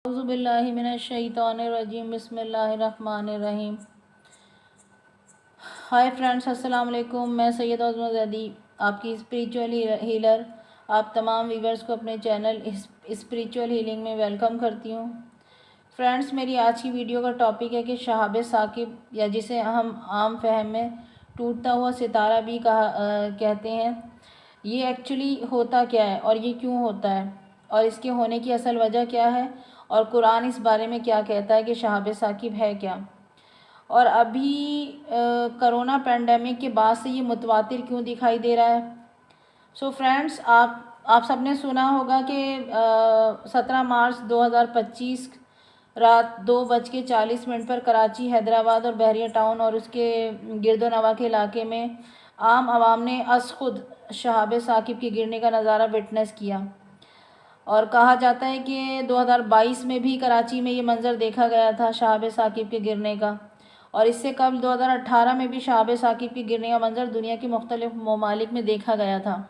اعوذ باللہ من الشیطان الرجیم بسم اللہ الرحمن الرحیم۔ ہائے فرینڈس، السلام علیکم۔ میں سید عظمہ زیدی، آپ کی اسپریچول ہیلر، آپ تمام ویورز کو اپنے چینل اسپریچول ہیلنگ میں ویلکم کرتی ہوں۔ فرینڈس، میری آج کی ویڈیو کا ٹاپک ہے کہ شہاب ثاقب، یا جسے ہم عام فہم میں ٹوٹتا ہوا ستارہ بھی کہتے ہیں، یہ ایکچولی ہوتا کیا ہے اور یہ کیوں ہوتا ہے، اور اس کے ہونے کی اصل وجہ کیا ہے، اور قرآن اس بارے میں کیا کہتا ہے کہ شہاب ثاقب ہے کیا، اور ابھی کرونا پینڈیمک کے بعد سے یہ متواتر کیوں دکھائی دے رہا ہے۔ سو فرینڈس، آپ سب نے سنا ہوگا کہ 17 مارچ 2025 رات 2:40 پر کراچی، حیدرآباد اور بحریہ ٹاؤن اور اس کے گرد و نواح کے علاقے میں عام عوام نے از خود شہاب ثاقب کے گرنے کا نظارہ وٹنس کیا، اور کہا جاتا ہے کہ 2022 میں بھی کراچی میں یہ منظر دیکھا گیا تھا شہاب ثاقب کے گرنے کا، اور اس سے قبل 2018 میں بھی شہاب ثاقب کے گرنے کا منظر دنیا کے مختلف ممالک میں دیکھا گیا تھا۔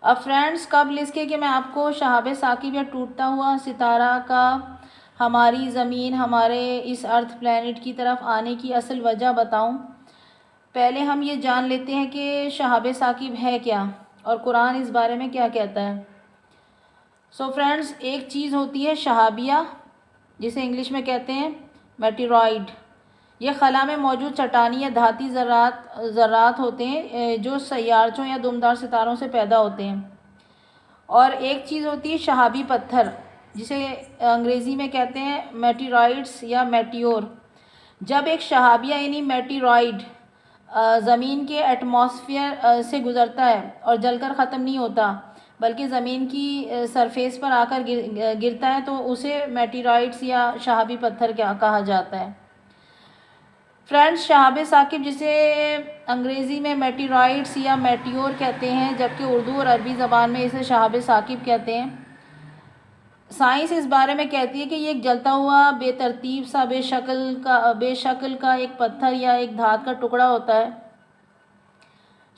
اب فرینڈس، قبل اس کے کہ میں آپ کو شہاب ثاقب یا ٹوٹتا ہوا ستارہ کا ہماری زمین، ہمارے اس ارتھ پلینٹ کی طرف آنے کی اصل وجہ بتاؤں، پہلے ہم یہ جان لیتے ہیں کہ شہاب ثاقب ہے کیا اور قرآن اس بارے میں کیا کہتا ہے۔ سو فرینڈس، ایک چیز ہوتی ہے شہابیہ، جسے انگلش میں کہتے ہیں میٹیرائڈ۔ یہ خلا میں موجود چٹانی یا دھاتی ذرات ہوتے ہیں جو سیارچوں یا دمدار ستاروں سے پیدا ہوتے ہیں۔ اور ایک چیز ہوتی ہے شہابی پتھر، جسے انگریزی میں کہتے ہیں میٹیرائڈس یا میٹیور۔ جب ایک شہابیہ یعنی میٹیرائڈ زمین کے ایٹماسفیئر سے گزرتا ہے اور جل کر ختم نہیں ہوتا بلکہ زمین کی سرفیس پر آ کر گرتا ہے تو اسے میٹیرائڈس یا شہابی پتھر کہا جاتا ہے۔ فرینڈس، شہاب ثاقب جسے انگریزی میں میٹیرائڈس یا میٹیور کہتے ہیں جبکہ اردو اور عربی زبان میں اسے شہاب ثاقب کہتے ہیں، سائنس اس بارے میں کہتی ہے کہ یہ ایک جلتا ہوا بے ترتیب سا بے شکل کا ایک پتھر یا ایک دھات کا ٹکڑا ہوتا ہے۔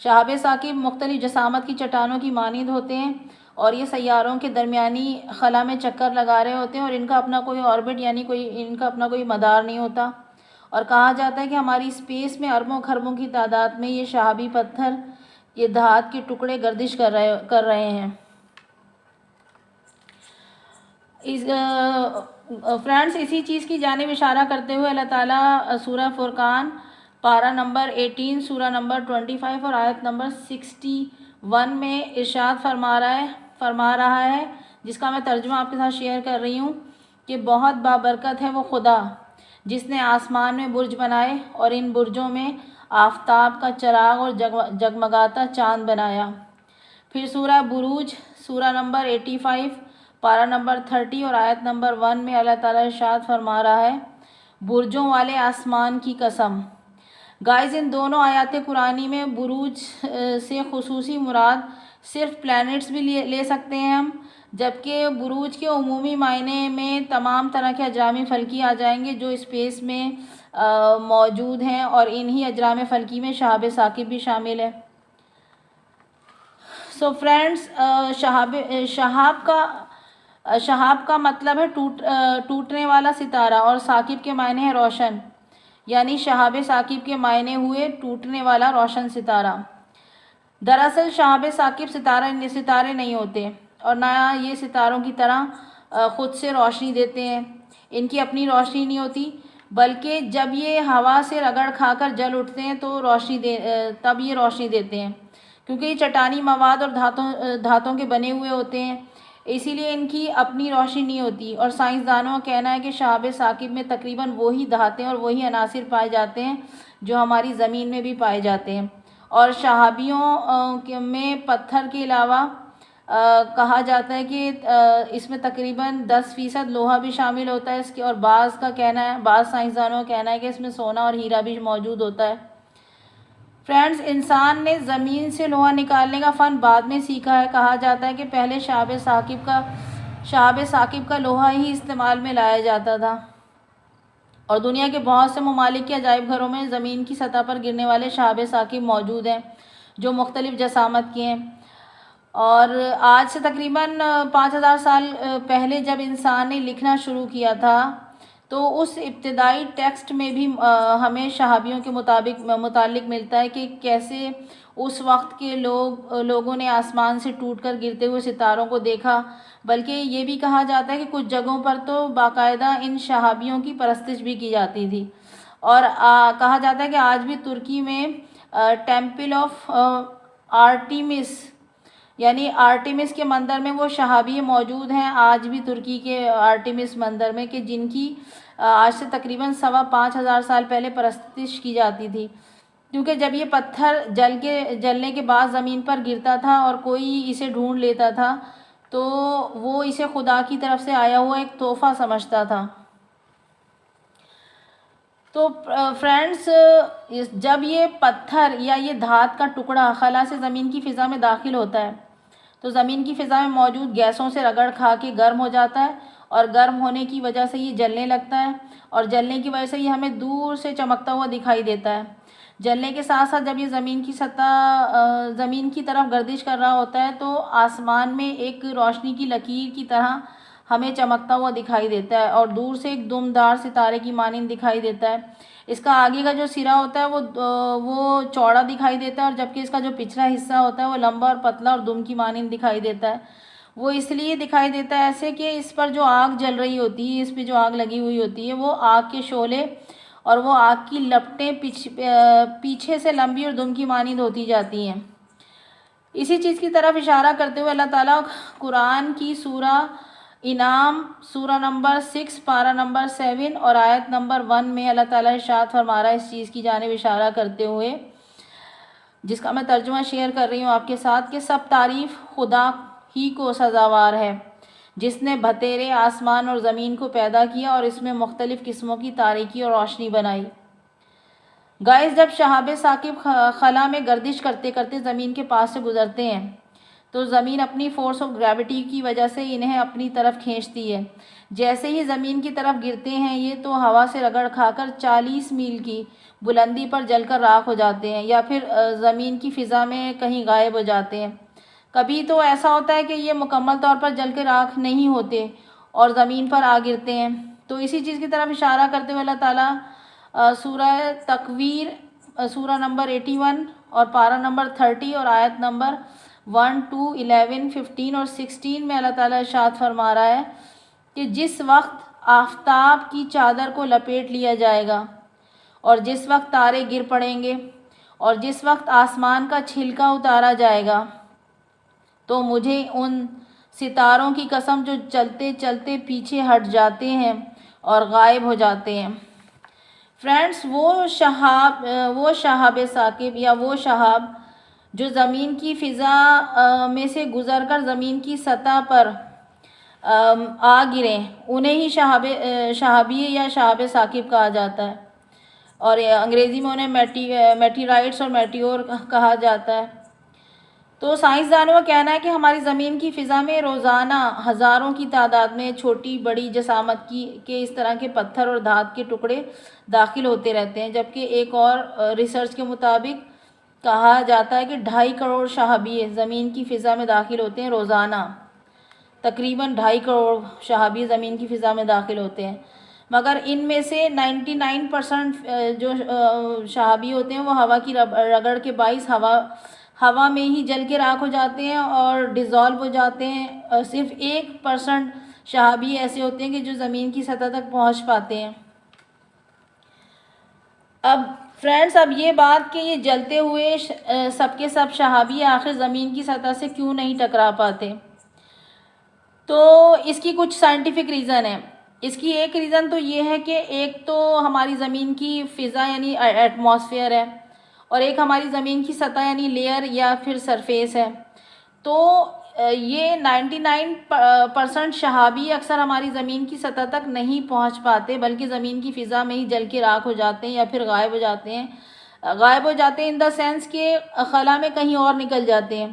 شہاب ثاقب مختلف جسامت کی چٹانوں کی مانند ہوتے ہیں اور یہ سیاروں کے درمیانی خلا میں چکر لگا رہے ہوتے ہیں، اور ان کا اپنا کوئی آربٹ یعنی ان کا اپنا کوئی مدار نہیں ہوتا، اور کہا جاتا ہے کہ ہماری اسپیس میں اربوں خربوں کی تعداد میں یہ شہابی پتھر، یہ دھات کے ٹکڑے گردش کر رہے ہیں۔ فرینڈس، اسی چیز کی جانب اشارہ کرتے ہوئے اللہ تعالیٰ سورہ فرقان پارہ نمبر 18، سورہ نمبر 25 اور آیت نمبر 61 میں ارشاد فرما رہا ہے، جس کا میں ترجمہ آپ کے ساتھ شیئر کر رہی ہوں کہ بہت بابرکت ہے وہ خدا جس نے آسمان میں برج بنائے اور ان برجوں میں آفتاب کا چراغ اور جگمگاتا چاند بنایا۔ پھر سورہ بروج، سورہ نمبر 85، پارہ نمبر 30 اور آیت نمبر 1 میں اللہ تعالیٰ ارشاد فرما رہا ہے، برجوں والے آسمان کی قسم۔ گائز، ان دونوں آیات قرآنی میں بروج سے خصوصی مراد صرف پلینٹس بھی لے سکتے ہیں ہم، جبکہ بروج کے عمومی معنی میں تمام طرح کے اجرام فلکی آ جائیں گے جو اسپیس میں موجود ہیں، اور انہی اجرام فلکی میں شہاب ثاقب بھی شامل ہے۔ سو فرینڈس، شہاب کا مطلب ہے ٹوٹنے والا ستارہ، اور ثاقب کے معنی ہے روشن، یعنی شہاب ثاقب کے معنی ہوئے ٹوٹنے والا روشن ستارہ۔ دراصل شہاب ثاقب ستارے نہیں ہوتے، اور نہ یہ ستاروں کی طرح خود سے روشنی دیتے ہیں، ان کی اپنی روشنی نہیں ہوتی، بلکہ جب یہ ہوا سے رگڑ کھا کر جل اٹھتے ہیں تو تب یہ روشنی دیتے ہیں، کیونکہ یہ چٹانی مواد اور دھاتوں کے بنے ہوئے ہوتے ہیں، اسی لیے ان کی اپنی روشنی نہیں ہوتی۔ اور سائنسدانوں کا کہنا ہے کہ شہاب ثاقب میں تقریباً وہی دھاتیں اور وہی عناصر پائے جاتے ہیں جو ہماری زمین میں بھی پائے جاتے ہیں، اور شہابیوں میں پتھر کے علاوہ کہا جاتا ہے کہ اس میں تقریباً 10% لوہا بھی شامل ہوتا ہے اس کے، اور بعض سائنسدانوں کا کہنا ہے کہ اس میں سونا اور ہیرا بھی موجود ہوتا ہے۔ فرینڈز، انسان نے زمین سے لوہا نکالنے کا فن بعد میں سیکھا ہے۔ کہا جاتا ہے کہ پہلے شہاب ثاقب کا لوہا ہی استعمال میں لایا جاتا تھا، اور دنیا کے بہت سے ممالک کے عجائب گھروں میں زمین کی سطح پر گرنے والے شہاب ثاقب موجود ہیں جو مختلف جسامت کے ہیں، اور آج سے تقریباً 5,000 سال پہلے جب انسان نے لکھنا شروع کیا تھا تو اس ابتدائی ٹیکسٹ میں بھی ہمیں شہابیوں کے متعلق ملتا ہے کہ کیسے اس وقت کے لوگوں نے آسمان سے ٹوٹ کر گرتے ہوئے ستاروں کو دیکھا، بلکہ یہ بھی کہا جاتا ہے کہ کچھ جگہوں پر تو باقاعدہ ان شہابیوں کی پرستش بھی کی جاتی تھی۔ اور کہا جاتا ہے کہ آج بھی ترکی میں ٹیمپل آف آرٹیمس یعنی آرٹیمس کے مندر میں وہ شہابی موجود ہیں، آج بھی ترکی کے آرٹیمس مندر میں، کہ جن کی آج سے تقریباً 5,500 سال پہلے پرستش کی جاتی تھی، کیونکہ جب یہ پتھر جلنے کے بعد زمین پر گرتا تھا اور کوئی اسے ڈھونڈ لیتا تھا تو وہ اسے خدا کی طرف سے آیا ہوا ایک تحفہ سمجھتا تھا۔ تو فرینڈس، جب یہ پتھر یا یہ دھات کا ٹکڑا خلا سے زمین کی فضا میں داخل ہوتا ہے تو زمین کی فضا میں موجود گیسوں سے رگڑ کھا کے گرم ہو جاتا ہے، اور گرم ہونے کی وجہ سے یہ جلنے لگتا ہے، اور جلنے کی وجہ سے یہ ہمیں دور سے چمکتا ہوا دکھائی دیتا ہے۔ جلنے کے ساتھ ساتھ جب یہ زمین کی طرف گردش کر رہا ہوتا ہے تو آسمان میں ایک روشنی کی لکیر کی طرح ہمیں چمکتا ہوا دکھائی دیتا ہے، اور دور سے ایک دمدار ستارے کی مانند دکھائی دیتا ہے۔ اس کا آگے کا جو سرا ہوتا ہے وہ چوڑا دکھائی دیتا ہے، اور جبکہ اس کا جو پچھلا حصہ ہوتا ہے وہ لمبا اور پتلا اور دم کی مانند دکھائی دیتا ہے۔ وہ اس لیے دکھائی دیتا ہے ایسے کہ اس پر جو آگ جل رہی ہوتی ہے، اس پہ جو آگ لگی ہوئی ہوتی ہے، وہ آگ کے شعلے اور وہ آگ کی لپٹیں پیچھے سے لمبی اور دم کی مانند ہوتی جاتی ہیں۔ اسی چیز کی طرف اشارہ کرتے ہوئے اللہ تعالیٰ قرآن کی سورہ انعام سورہ نمبر 6 پارہ نمبر 7 اور آیت نمبر 1 میں اللہ تعالیٰ ارشاد فرما رہا ہے اس چیز کی جانب اشارہ کرتے ہوئے، جس کا میں ترجمہ شیئر کر رہی ہوں آپ کے ساتھ، کہ سب تعریف خدا ہی کو سزاوار ہے جس نے بھتیرے آسمان اور زمین کو پیدا کیا اور اس میں مختلف قسموں کی تاریکی اور روشنی بنائی۔ گائز، جب شہاب ثاقب خلا میں گردش کرتے کرتے زمین کے پاس سے گزرتے ہیں تو زمین اپنی فورس آف گریوٹی کی وجہ سے انہیں اپنی طرف کھینچتی ہے۔ جیسے ہی زمین کی طرف گرتے ہیں یہ تو ہوا سے رگڑ کھا کر 40 میل کی بلندی پر جل کر راکھ ہو جاتے ہیں، یا پھر زمین کی فضا میں کہیں غائب ہو جاتے ہیں۔ کبھی تو ایسا ہوتا ہے کہ یہ مکمل طور پر جل کے راکھ نہیں ہوتے اور زمین پر آ گرتے ہیں۔ تو اسی چیز کی طرف اشارہ کرتے ہوئے اللہ تعالیٰ سورہ تکویر سورہ نمبر 81 اور پارہ نمبر 30 اور آیت نمبر 1 2 11 15 اور 16 میں اللہ تعالیٰ ارشاد فرما رہا ہے کہ جس وقت آفتاب کی چادر کو لپیٹ لیا جائے گا، اور جس وقت تارے گر پڑیں گے، اور جس وقت آسمان کا چھلکا اتارا جائے گا، تو مجھے ان ستاروں کی قسم جو چلتے چلتے پیچھے ہٹ جاتے ہیں اور غائب ہو جاتے ہیں۔ فرینڈس، وہ شہاب ثاقب یا وہ شہاب جو زمین کی فضا میں سے گزر کر زمین کی سطح پر آ گریں، انہیں ہی شہابی یا شہاب ثاقب کہا جاتا ہے، اور انگریزی میں انہیں میٹیرائٹس اور میٹیور کہا جاتا ہے۔ تو سائنسدانوں کا کہنا ہے کہ ہماری زمین کی فضا میں روزانہ ہزاروں کی تعداد میں چھوٹی بڑی جسامت کے اس طرح کے پتھر اور دھات کے ٹکڑے داخل ہوتے رہتے ہیں، جبکہ ایک اور ریسرچ کے مطابق کہا جاتا ہے کہ 2.5 کروڑ شہابی زمین کی فضا میں داخل ہوتے ہیں روزانہ۔ تقریباً 2.5 کروڑ شہابی زمین کی فضا میں داخل ہوتے ہیں، مگر ان میں سے 99% جو شہابی ہوتے ہیں وہ ہوا کی رگڑ کے باعث ہوا میں ہی جل کے راکھ ہو جاتے ہیں اور ڈیزالو ہو جاتے ہیں۔ صرف 1% شہابی ایسے ہوتے ہیں کہ جو زمین کی سطح تک پہنچ پاتے ہیں۔ اب فرینڈس، اب یہ بات کہ یہ جلتے ہوئے سب کے سب شہابی آخر زمین کی سطح سے کیوں نہیں ٹکرا پاتے، تو اس کی کچھ سائنٹیفک ریزن ہے۔ اس کی ایک ریزن تو یہ ہے کہ ایک تو ہماری زمین کی فضا یعنی ایٹماسفیئر ہے، اور ایک ہماری زمین کی سطح یعنی لیئر یا پھر سرفیس ہے۔ تو یہ 99% شہابی اکثر ہماری زمین کی سطح تک نہیں پہنچ پاتے، بلکہ زمین کی فضا میں ہی جل کے راکھ ہو جاتے ہیں یا پھر غائب ہو جاتے ہیں ان دا سینس کہ خلا میں کہیں اور نکل جاتے ہیں۔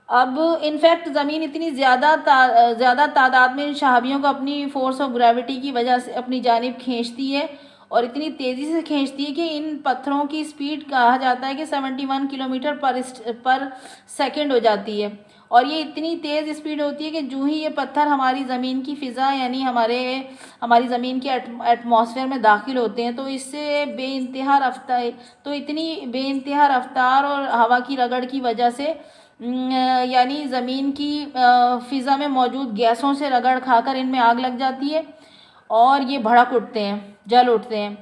اب انفیکٹ زمین اتنی زیادہ تعداد میں ان شہابیوں کو اپنی فورس آف گریوٹی کی وجہ سے اپنی جانب کھینچتی ہے، اور اتنی تیزی سے کھینچتی ہے کہ ان پتھروں کی سپیڈ کہا جاتا ہے کہ 71 کلومیٹر پر سیکنڈ ہو جاتی ہے، اور یہ اتنی تیز اسپیڈ ہوتی ہے کہ جو ہی یہ پتھر ہماری زمین کی فضا یعنی ہماری زمین کے ایٹماسفیئر میں داخل ہوتے ہیں تو اس سے اتنی بے انتہا رفتار اور ہوا کی رگڑ کی وجہ سے یعنی زمین کی فضا میں موجود گیسوں سے رگڑ کھا کر ان میں آگ لگ جاتی ہے اور یہ بھڑک اٹھتے ہیں، جل اٹھتے ہیں،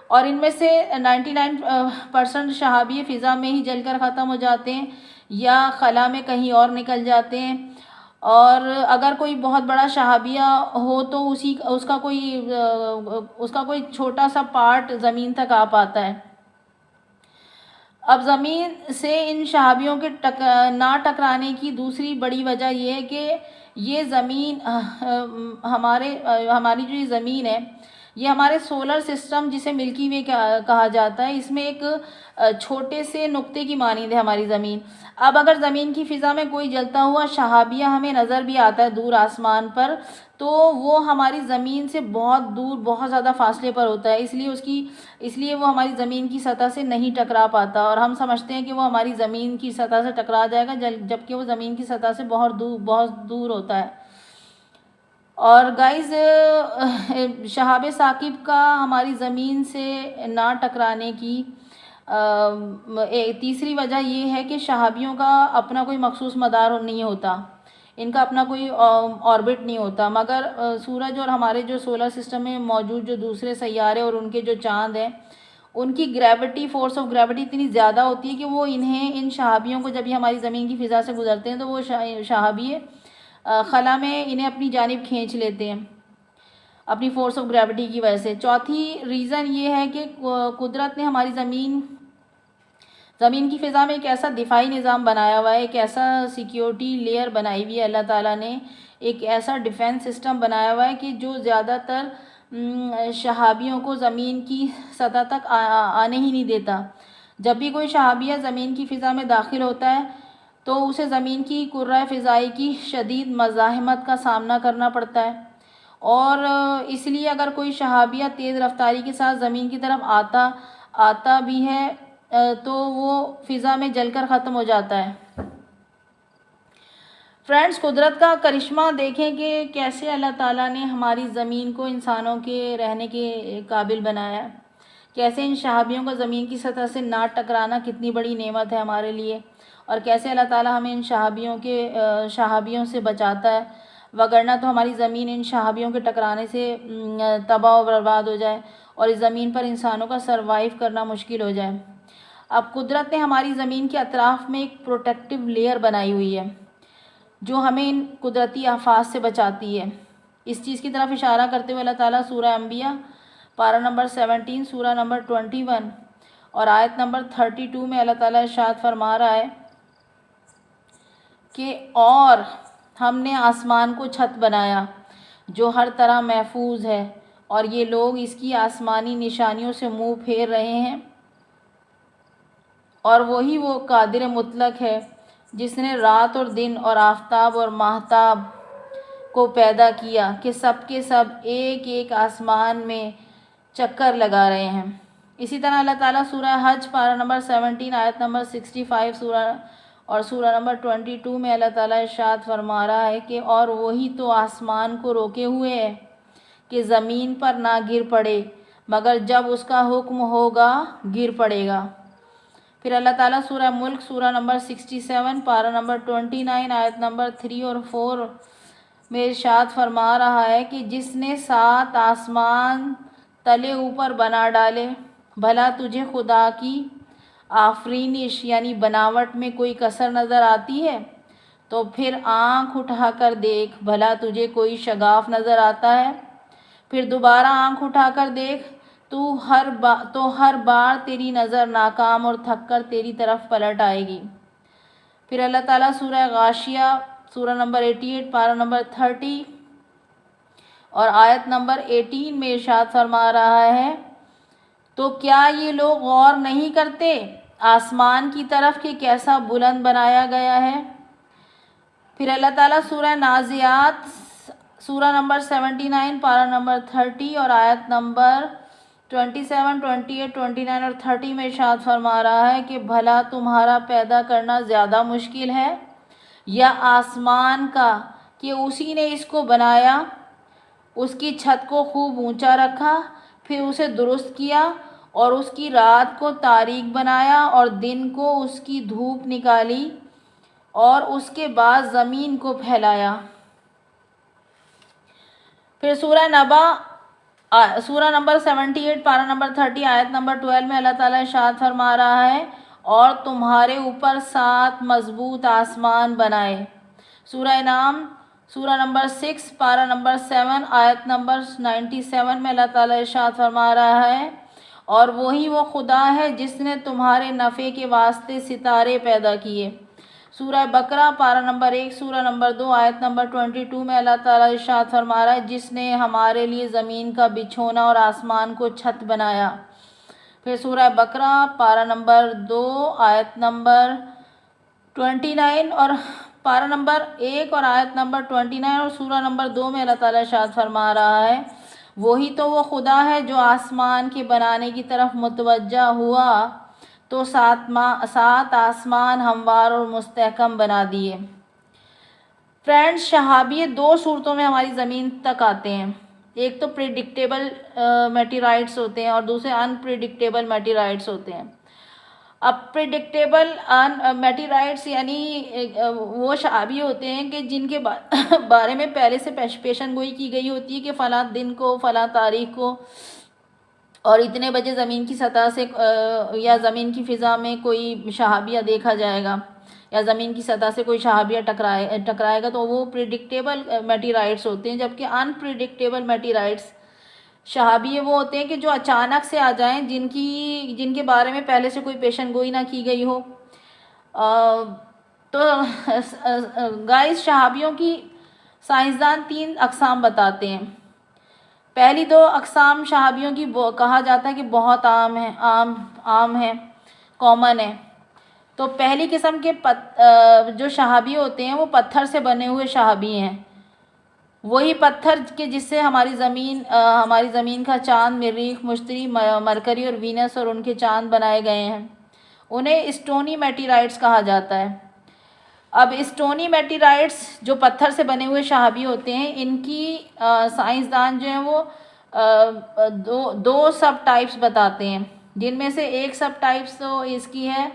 اور ان میں سے 99% شہابی فضا میں ہی جل کر ختم ہو جاتے ہیں یا خلا میں کہیں اور نکل جاتے ہیں۔ اور اگر کوئی بہت بڑا شہابیہ ہو تو اس کا کوئی چھوٹا سا پارٹ زمین تک آ پاتا ہے۔ اب زمین سے ان شہابیوں کے نہ ٹکرانے کی دوسری بڑی وجہ یہ ہے کہ یہ زمین ہماری جو یہ زمین ہے یہ ہمارے سولر سسٹم جسے ملکی وے کہا جاتا ہے، اس میں ایک چھوٹے سے نقطے کی مانند ہے ہماری زمین۔ اب اگر زمین کی فضا میں کوئی جلتا ہوا شہابیہ ہمیں نظر بھی آتا ہے دور آسمان پر تو وہ ہماری زمین سے بہت دور بہت زیادہ فاصلے پر ہوتا ہے، اس لیے وہ ہماری زمین کی سطح سے نہیں ٹکرا پاتا اور ہم سمجھتے ہیں کہ وہ ہماری زمین کی سطح سے ٹکرا جائے گا جبکہ وہ زمین کی سطح سے بہت دور ہوتا ہے۔ اور گائز شہاب ثاقب کا ہماری زمین سے نہ ٹکرانے کی تیسری وجہ یہ ہے کہ شہابیوں کا اپنا کوئی مخصوص مدار نہیں ہوتا، ان کا اپنا کوئی آربٹ نہیں ہوتا، مگر سورج اور ہمارے جو سولر سسٹم میں موجود جو دوسرے سیارے اور ان کے جو چاند ہیں ان کی فورس آف گریوٹی اتنی زیادہ ہوتی ہے کہ وہ ان شہابیوں کو جب یہ ہماری زمین کی فضا سے گزرتے ہیں تو وہ شہابی خلا میں انہیں اپنی جانب کھینچ لیتے ہیں اپنی فورس آف گریوٹی کی وجہ سے۔ چوتھی ریزن یہ ہے کہ قدرت نے ہماری زمین کی فضا میں ایک ایسا دفاعی نظام بنایا ہوا ہے، ایک ایسا سیکیورٹی لیئر بنائی ہوئی ہے اللہ تعالیٰ نے، ایک ایسا ڈیفینس سسٹم بنایا ہوا ہے کہ جو زیادہ تر شہابیوں کو زمین کی سطح تک آنے ہی نہیں دیتا۔ جب بھی کوئی شہابیہ زمین کی فضا میں داخل ہوتا ہے تو اسے زمین کی کرۂ فضائی کی شدید مزاحمت کا سامنا کرنا پڑتا ہے، اور اس لیے اگر کوئی شہابیہ تیز رفتاری کے ساتھ زمین کی طرف آتا بھی ہے تو وہ فضا میں جل کر ختم ہو جاتا ہے۔ فرینڈز، قدرت کا کرشمہ دیکھیں کہ کیسے اللہ تعالیٰ نے ہماری زمین کو انسانوں کے رہنے کے قابل بنایا ہے، کیسے ان شہابیوں کا زمین کی سطح سے نہ ٹکرانا کتنی بڑی نعمت ہے ہمارے لیے، اور کیسے اللہ تعالیٰ ہمیں ان شہابیوں سے بچاتا ہے، وگرنہ تو ہماری زمین ان شہابیوں کے ٹکرانے سے تباہ و برباد ہو جائے اور اس زمین پر انسانوں کا سروائیو کرنا مشکل ہو جائے۔ اب قدرت نے ہماری زمین کے اطراف میں ایک پروٹیکٹیو لیئر بنائی ہوئی ہے جو ہمیں ان قدرتی آفات سے بچاتی ہے۔ اس چیز کی طرف اشارہ کرتے ہوئے اللہ تعالیٰ سورہ انبیاء پارہ نمبر 17 سورہ نمبر 21 اور آیت نمبر 32 میں اللہ تعالیٰ ارشاد فرما رہا ہے کہ اور ہم نے آسمان کو چھت بنایا جو ہر طرح محفوظ ہے اور یہ لوگ اس کی آسمانی نشانیوں سے منہ پھیر رہے ہیں، اور وہی وہ قادر مطلق ہے جس نے رات اور دن اور آفتاب اور ماہتاب کو پیدا کیا کہ سب کے سب ایک ایک آسمان میں چکر لگا رہے ہیں۔ اسی طرح اللہ تعالیٰ سورہ حج پارہ نمبر 17 آیت نمبر 65 سورہ نمبر 22 میں اللہ تعالیٰ ارشاد فرما رہا ہے کہ اور وہی تو آسمان کو روکے ہوئے ہے کہ زمین پر نہ گر پڑے مگر جب اس کا حکم ہوگا گر پڑے گا۔ پھر اللہ تعالیٰ سورہ ملک سورہ نمبر 67 پارہ نمبر 29 آیت نمبر 3 اور 4 میں ارشاد فرما رہا ہے کہ جس نے 7 آسمان تلے اوپر بنا ڈالے، بھلا تجھے خدا کی آفرینش یعنی بناوٹ میں کوئی کسر نظر آتی ہے؟ تو پھر آنکھ اٹھا کر دیکھ، بھلا تجھے کوئی شگاف نظر آتا ہے؟ پھر دوبارہ آنکھ اٹھا کر دیکھ تو ہر بار تیری نظر ناکام اور تھک کر تیری طرف پلٹ آئے گی۔ پھر اللہ تعالیٰ سورہ غاشیہ سورہ نمبر 88 پارہ نمبر 30 اور آیت نمبر 18 میں ارشاد فرما رہا ہے تو کیا یہ لوگ غور نہیں کرتے آسمان کی طرف کہ کیسا بلند بنایا گیا ہے؟ پھر اللہ تعالیٰ سورہ نازعات سورہ نمبر 79 پارہ نمبر 30 اور آیت نمبر 27، 28، 29 اور 30 میں ارشاد فرما رہا ہے کہ بھلا تمہارا پیدا کرنا زیادہ مشکل ہے؟ یا آسمان کا کہ اسی نے اس کو بنایا، اس کی چھت کو خوب اونچا رکھا، پھر اسے درست کیا اور اس کی رات کو تاریک بنایا اور دن کو اس کی دھوپ نکالی اور اس کے بعد زمین کو پھیلایا۔ پھر سورہ نبا سورہ نمبر 78 پارہ نمبر 30 آیت نمبر 12 میں اللہ تعالیٰ ارشاد فرما رہا ہے، اور تمہارے اوپر 7 مضبوط آسمان بنائے۔ سورہ انعام سورہ نمبر 6 پارہ نمبر 7 آیت نمبر 97 میں اللہ تعالیٰ ارشاد فرما رہا ہے، اور وہی وہ خدا ہے جس نے تمہارے نفع کے واسطے ستارے پیدا کیے۔ سورہ بقرہ پارہ نمبر 1 سورہ نمبر 2 آیت نمبر 22 میں اللہ تعالیٰ ارشاد فرما رہا ہے، جس نے ہمارے لیے زمین کا بچھونا اور آسمان کو چھت بنایا۔ پھر سورہ بقرہ پارہ نمبر 2 آیت نمبر 29 اور پارہ نمبر 1 اور آیت نمبر 29 اور سورہ نمبر 2 میں اللہ تعالیٰ ارشاد فرما رہا ہے، وہی تو وہ خدا ہے جو آسمان کے بنانے کی طرف متوجہ ہوا تو 7 آسمان ہموار اور مستحکم بنا دیے۔ فرینڈز، شہابیہ 2 صورتوں میں ہماری زمین تک آتے ہیں۔ ایک تو پریڈکٹیبل میٹیرائٹس ہوتے ہیں اور دوسرے ان پریڈکٹیبل میٹیرائٹس ہوتے ہیں۔ اب پریڈکٹیبل میٹیرائٹس یعنی وہ شہابیہ ہوتے ہیں کہ جن کے بارے میں پہلے سے پیشن گوئی کی گئی ہوتی ہے کہ فلاں دن کو، فلاں تاریخ کو اور اتنے بجے زمین کی سطح سے یا زمین کی فضا میں کوئی شہابیہ دیکھا جائے گا یا زمین کی سطح سے کوئی شہابیہ ٹکرائے گا، تو وہ پریڈکٹیبل میٹیرائٹس ہوتے ہیں۔ جبکہ ان پریڈکٹیبل میٹیرائٹس شہابیہ وہ ہوتے ہیں کہ جو اچانک سے آ جائیں، جن کے بارے میں پہلے سے کوئی پیشن گوئی نہ کی گئی ہو۔ تو گائز، شہابیوں کی سائنسدان 3 اقسام بتاتے ہیں۔ پہلی 2 اقسام شہابیوں کی کہا جاتا ہے کہ بہت عام ہے، کامن ہے۔ تو پہلی قسم کے جو شہابی ہوتے ہیں وہ پتھر سے بنے ہوئے شہابی ہیں، وہی پتھر کہ جس سے ہماری زمین کا چاند، مریخ، مشتری، مرکری اور وینس اور ان کے چاند بنائے گئے ہیں۔ انہیں اسٹونی میٹیرائٹس کہا جاتا ہے۔ اب اسٹونی میٹیرائٹس جو پتھر سے بنے ہوئے شہابی ہوتے ہیں، ان کی سائنسدان جو ہیں وہ 2 سب ٹائپس بتاتے ہیں، جن میں سے ایک سب ٹائپس تو اس کی ہے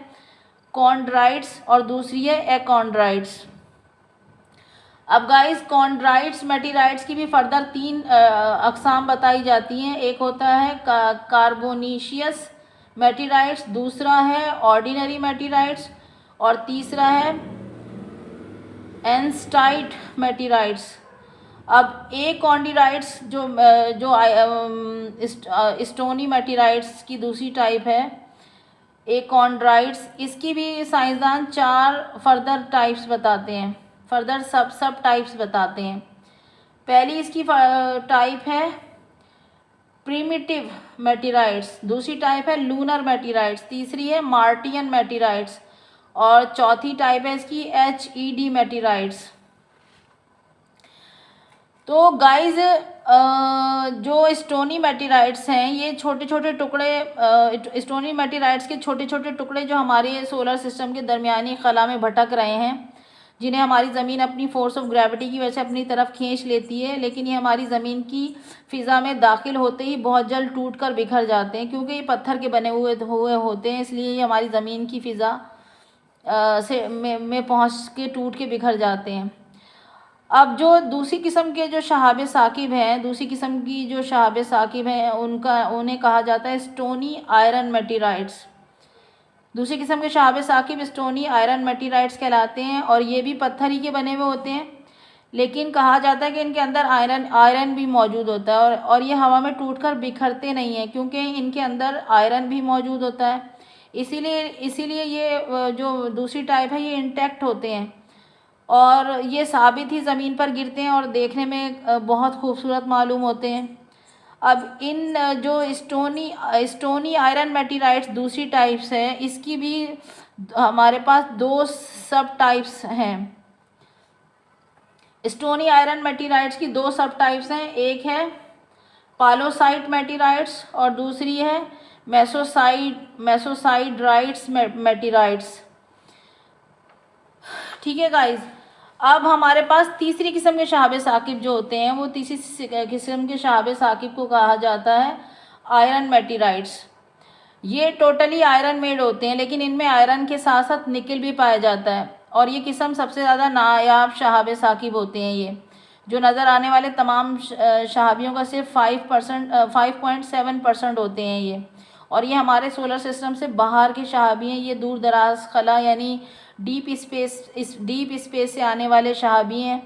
کونڈرائٹس اور دوسری ہے ایکونڈرائٹس۔ اب گائز، کونڈرائٹس میٹیرائٹس کی بھی فردر 3 اقسام بتائی جاتی ہیں۔ ایک ہوتا ہے کاربونیشیس میٹیرائٹس، دوسرا ہے آرڈینری میٹیرائٹس اور تیسرا ہے اینسٹائٹ میٹیرائٹس۔ اب ایکونڈرائٹس جو اسٹونی میٹیرائٹس کی دوسری ٹائپ ہے ایکونڈرائٹس، اس کی بھی سائنسدان 4 فردر ٹائپس بتاتے ہیں، فردر سب ٹائپس بتاتے ہیں۔ پہلی اس کی ٹائپ ہے پریمیٹیو میٹیرائٹس، دوسری ٹائپ ہے لونر میٹیرائٹس، تیسری ہے مارٹین میٹیرائٹس اور چوتھی ٹائپ ہے اس کی HED میٹیرائٹس۔ تو گائز، جو اسٹونی میٹیرائٹس ہیں یہ چھوٹے چھوٹے ٹکڑے، اسٹونی میٹیرائٹس کے چھوٹے چھوٹے ٹکڑے جو ہمارے سولر سسٹم کے درمیانی خلا میں بھٹک رہے ہیں، جنہیں ہماری زمین اپنی فورس آف گریوٹی کی وجہ سے اپنی طرف کھینچ لیتی ہے، لیکن یہ ہماری زمین کی فضا میں داخل ہوتے ہی بہت جلد ٹوٹ کر بکھر جاتے ہیں، کیونکہ یہ پتھر کے بنے ہوئے ہوتے ہیں، اس لیے یہ ہماری زمین کی فضا میں پہنچ کے ٹوٹ کے بکھر جاتے ہیں۔ اب جو دوسری قسم کے جو شہاب ثاقب ہیں، انہیں کہا جاتا ہے اسٹونی آئرن میٹیرائٹس۔ دوسری قسم کے شہاب ثاقب اسٹونی آئرن میٹیرائٹس کہلاتے ہیں، اور یہ بھی پتھر ہی کے بنے ہوئے ہوتے ہیں، لیکن کہا جاتا ہے کہ ان کے اندر آئرن بھی موجود ہوتا ہے، اور یہ ہوا میں ٹوٹ کر بکھرتے نہیں ہیں، کیونکہ ان کے اندر آئرن بھی موجود ہوتا ہے۔ اسی لیے یہ جو دوسری ٹائپ ہے یہ انٹیکٹ ہوتے ہیں اور یہ ثابت ہی زمین پر گرتے ہیں اور دیکھنے میں بہت خوبصورت معلوم ہوتے ہیں۔ اب ان جو اسٹونی آئرن میٹیرائٹس دوسری ٹائپس ہے، اس کی بھی ہمارے پاس 2 سب ٹائپس ہیں۔ اسٹونی آئرن میٹیرائٹس کی 2 سب ٹائپس ہیں، ایک ہے پالوسائٹ میٹیرائٹس اور دوسری ہے میسوسائڈرائٹس میٹیرائٹس۔ ٹھیک ہے گائز، اب ہمارے پاس تیسری قسم کے شہاب ثاقب جو ہوتے ہیں، وہ تیسری قسم کے شہاب ثاقب کو کہا جاتا ہے آئرن میٹیرائٹس۔ یہ ٹوٹلی آئرن میڈ ہوتے ہیں، لیکن ان میں آئرن کے ساتھ ساتھ نکل بھی پایا جاتا ہے، اور یہ قسم سب سے زیادہ نایاب شہاب ثاقب ہوتے ہیں۔ یہ جو نظر آنے والے تمام شہابیوں کا صرف 5.7% ہوتے ہیں یہ، اور یہ ہمارے سولر سسٹم سے باہر کے شہابی ہیں۔ یہ دور دراز خلا یعنی ڈیپ اسپیس سے آنے والے شہابی ہیں،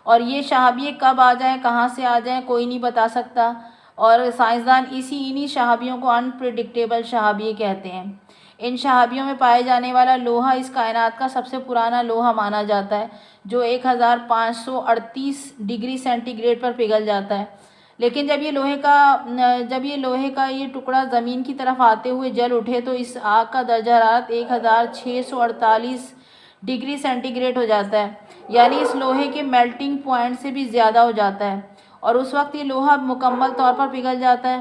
اور یہ شہابی کب آ جائیں کہاں سے آ جائیں کوئی نہیں بتا سکتا، اور سائنسدان انہی شہابیوں کو انپریڈکٹیبل شہابی کہتے ہیں۔ ان شہابیوں میں پائے جانے والا لوہا اس کائنات کا سب سے پرانا لوہا مانا جاتا ہے، جو 1538 ڈگری سینٹی گریڈ پر پگھل جاتا ہے، لیکن جب یہ لوہے کا یہ ٹکڑا زمین کی طرف آتے ہوئے جل اٹھے تو اس آگ کا درجہ حرارت 1648 ڈگری سینٹی گریڈ ہو جاتا ہے، یعنی اس لوہے کے میلٹنگ پوائنٹ سے بھی زیادہ ہو جاتا ہے، اور اس وقت یہ لوہا مکمل طور پر پگھل جاتا ہے،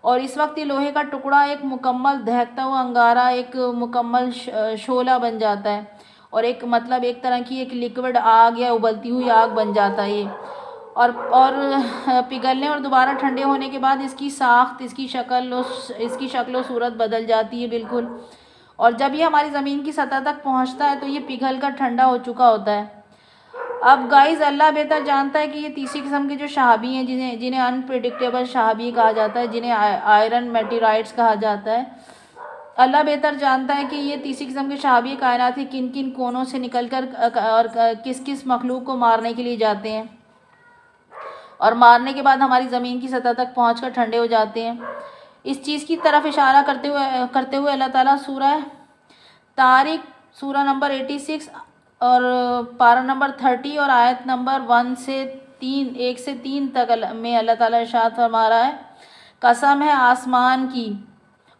اور اس وقت یہ لوہے کا ٹکڑا ایک مکمل دہکتا ہوا انگارہ، ایک مکمل شعلہ بن جاتا ہے، اور ایک طرح کی ایک لیکوڈ آگ یا ابلتی ہوئی آگ بن جاتا ہے یہ، اور پگھلنے اور دوبارہ ٹھنڈے ہونے کے بعد اس کی ساخت، اس کی شکل و صورت بدل جاتی ہے بالکل، اور جب یہ ہماری زمین کی سطح تک پہنچتا ہے تو یہ پگھل کر ٹھنڈا ہو چکا ہوتا ہے۔ اب گائز اللہ بہتر جانتا ہے کہ یہ تیسری قسم کے جو شہابی ہیں جنہیں انپریڈکٹیبل شہابی کہا جاتا ہے، جنہیں آئرن میٹیرائٹس کہا جاتا ہے، اللہ بہتر جانتا ہے کہ یہ تیسری قسم کے شہابی کائنات کے کن کن کونوں سے نکل کر اور کس کس مخلوق کو مارنے کے لیے جاتے ہیں، اور مارنے کے بعد ہماری زمین کی سطح تک پہنچ کر ٹھنڈے ہو جاتے ہیں۔ اس چیز کی طرف اشارہ کرتے ہوئے اللہ تعالیٰ سورہ طارق سورہ نمبر 86 اور پارہ نمبر 30 اور آیت نمبر 1 سے 3 تک میں اللہ تعالیٰ ارشاد فرما رہا ہے، قسم ہے آسمان کی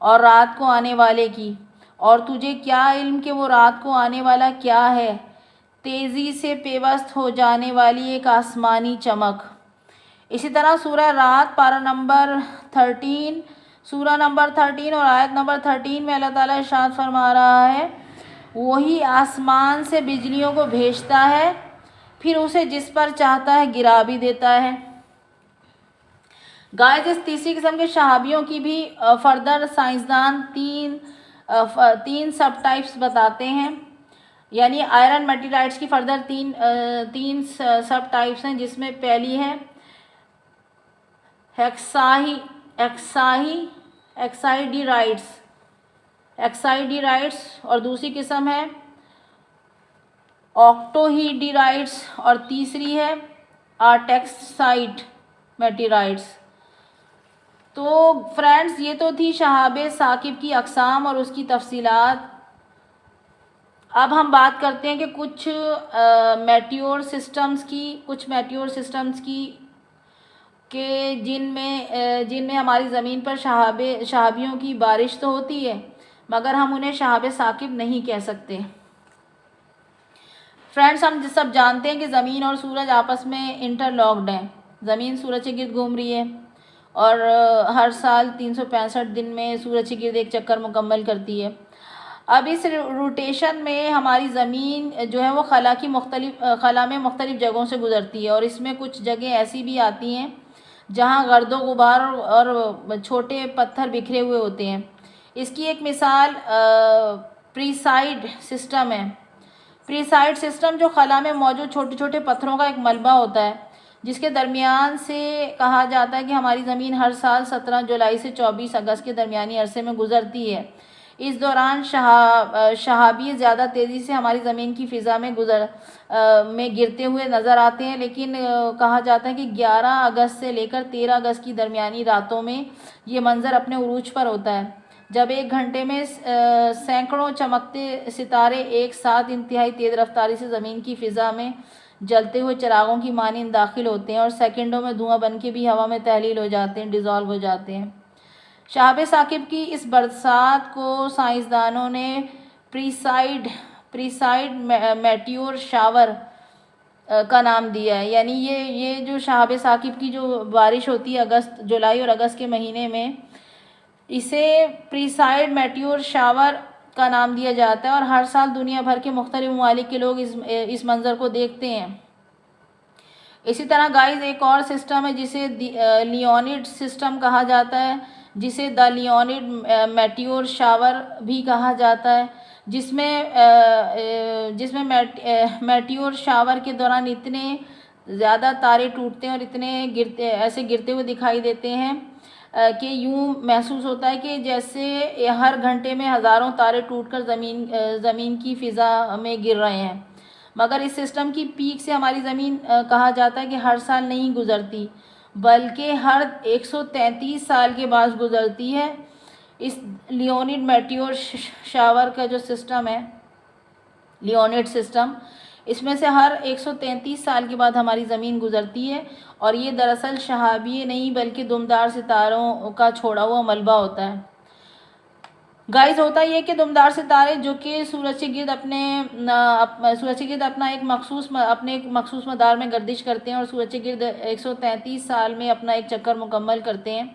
اور رات کو آنے والے کی، اور تجھے کیا علم کہ وہ رات کو آنے والا کیا ہے، تیزی سے پیوست ہو جانے والی ایک آسمانی چمک۔ اسی طرح سورہ رات پارہ نمبر 13 سورہ نمبر 13 اور آیت نمبر 13 میں اللہ تعالیٰ ارشاد فرما رہا ہے، وہی آسمان سے بجلیوں کو بھیجتا ہے، پھر اسے جس پر چاہتا ہے گرا بھی دیتا ہے۔ گائز اس تیسری قسم کے شہابیوں کی بھی فردر سائنسدان تین سب ٹائپس بتاتے ہیں، یعنی آئرن میٹیرائٹس کی فردر تین سب ٹائپس ہیں، جس میں پہلی ہے ایکسائڈیرائٹس اور دوسری قسم ہے آکٹوہیڈرائٹس اور تیسری ہے آرٹیکسائٹ میٹیرائٹس۔ تو فرینڈز یہ تو تھی شہاب ثاقب کی اقسام اور اس کی تفصیلات۔ اب ہم بات کرتے ہیں کہ کچھ میٹیور سسٹمز کی کہ جن میں ہماری زمین پر شہابیوں کی بارش تو ہوتی ہے، مگر ہم انہیں شہاب ثاقب نہیں کہہ سکتے۔ فرینڈز ہم سب جانتے ہیں کہ زمین اور سورج آپس میں انٹر لاکڈ ہیں۔ زمین سورج کے گرد گھوم رہی ہے، اور ہر سال 365 دن میں سورج کے گرد ایک چکر مکمل کرتی ہے۔ اب اس روٹیشن میں ہماری زمین جو ہے وہ خلا میں مختلف جگہوں سے گزرتی ہے، اور اس میں کچھ جگہیں ایسی بھی آتی ہیں جہاں گرد و غبار اور چھوٹے پتھر بکھرے ہوئے ہوتے ہیں۔ اس کی ایک مثال پریسائڈ سسٹم ہے۔ پریسائڈ سسٹم جو خلا میں موجود چھوٹے چھوٹے پتھروں کا ایک ملبہ ہوتا ہے، جس کے درمیان سے کہا جاتا ہے کہ ہماری زمین ہر سال 17 جولائی سے 24 اگست کے درمیانی عرصے میں گزرتی ہے۔ اس دوران شہابی زیادہ تیزی سے ہماری زمین کی فضا میں گرتے ہوئے نظر آتے ہیں، لیکن کہا جاتا ہے کہ 11 اگست سے لے کر 13 اگست کی درمیانی راتوں میں یہ منظر اپنے عروج پر ہوتا ہے، جب ایک گھنٹے میں سینکڑوں چمکتے ستارے ایک ساتھ انتہائی تیز رفتاری سے زمین کی فضا میں جلتے ہوئے چراغوں کی مانند داخل ہوتے ہیں، اور سیکنڈوں میں دھواں بن کے بھی ہوا میں تحلیل ہو جاتے ہیں، ڈیزالو ہو جاتے ہیں۔ شہاب ثاقب کی اس برسات کو سائنسدانوں نے پریسائڈ میٹیور شاور کا نام دیا ہے، یعنی یہ جو شہاب ثاقب کی جو بارش ہوتی ہے جولائی اور اگست کے مہینے میں، اسے پریسائڈ میٹیور شاور کا نام دیا جاتا ہے، اور ہر سال دنیا بھر کے مختلف ممالک کے لوگ اس منظر کو دیکھتے ہیں۔ اسی طرح گائز ایک اور سسٹم ہے جسے لیونڈ سسٹم کہا جاتا ہے، جسے دا لیونڈ میٹیور شاور بھی کہا جاتا ہے، جس میں میٹیور شاور کے دوران اتنے زیادہ تارے ٹوٹتے ہیں اور اتنے گرتے ہوئے دکھائی دیتے ہیں کہ یوں محسوس ہوتا ہے کہ جیسے ہر گھنٹے میں ہزاروں تارے ٹوٹ کر زمین کی فضا میں گر رہے ہیں۔ مگر اس سسٹم کی پیک سے ہماری زمین کہا جاتا ہے کہ ہر سال نہیں گزرتی، بلکہ ہر 133 سال کے بعد گزرتی ہے۔ اس لیونڈ میٹیور شاور کا جو سسٹم ہے، لیونڈ سسٹم، اس میں سے ہر 133 سال کے بعد ہماری زمین گزرتی ہے، اور یہ دراصل شہابیہ نہیں بلکہ دمدار ستاروں کا چھوڑا ہوا ملبہ ہوتا ہے۔ گائز ہوتا یہ کہ دمدار ستارے جو کہ سورج کے گرد اپنا ایک مخصوص مدار میں گردش کرتے ہیں اور سورج کے گرد 133 سال میں اپنا ایک چکر مکمل کرتے ہیں،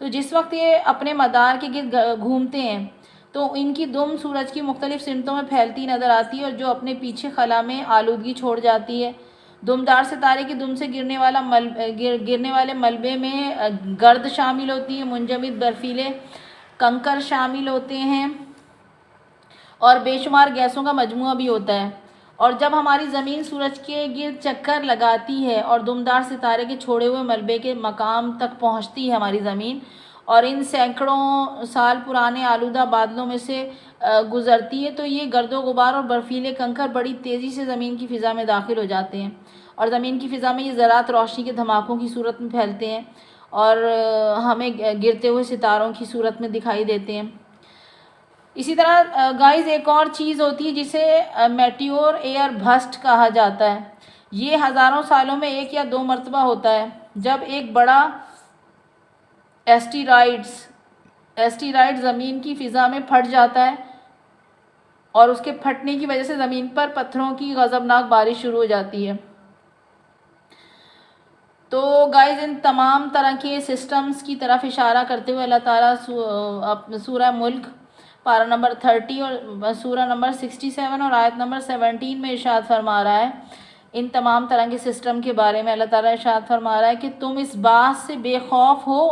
تو جس وقت یہ اپنے مدار کے گرد گھومتے ہیں تو ان کی دم سورج کی مختلف سمتوں میں پھیلتی نظر آتی ہے، اور جو اپنے پیچھے خلا میں آلودگی چھوڑ جاتی ہے۔ دمدار ستارے کی دم سے گرنے والے ملبے میں گرد شامل ہوتی ہے، منجمد برفیلے کنکر شامل ہوتے ہیں، اور بے شمار گیسوں کا مجموعہ بھی ہوتا ہے۔ اور جب ہماری زمین سورج کے گرد چکر لگاتی ہے اور دمدار ستارے کے چھوڑے ہوئے ملبے کے مقام تک پہنچتی ہے ہماری زمین، اور ان سینکڑوں سال پرانے آلودہ بادلوں میں سے گزرتی ہے، تو یہ گرد و غبار اور برفیلے کنکر بڑی تیزی سے زمین کی فضا میں داخل ہو جاتے ہیں، اور زمین کی فضا میں یہ ذرات روشنی کے دھماکوں کی صورت میں پھیلتے ہیں اور ہمیں گرتے ہوئے ستاروں کی صورت میں دکھائی دیتے ہیں۔ اسی طرح گائز ایک اور چیز ہوتی ہے جسے میٹیور ایئر بسٹ کہا جاتا ہے۔ یہ ہزاروں سالوں میں ایک یا دو مرتبہ ہوتا ہے، جب ایک بڑا ایسٹیرائڈ زمین کی فضا میں پھٹ جاتا ہے، اور اس کے پھٹنے کی وجہ سے زمین پر پتھروں کی غضبناک بارش شروع ہو جاتی ہے۔ تو گائز ان تمام طرح کے سسٹمز کی طرف اشارہ کرتے ہوئے اللہ تعالیٰ سورہ ملک پارہ نمبر 30 اور سورہ نمبر 67 اور آیت نمبر 17 میں ارشاد فرما رہا ہے، ان تمام طرح کے سسٹم کے بارے میں اللہ تعالیٰ ارشاد فرما رہا ہے کہ تم اس بات سے بے خوف ہو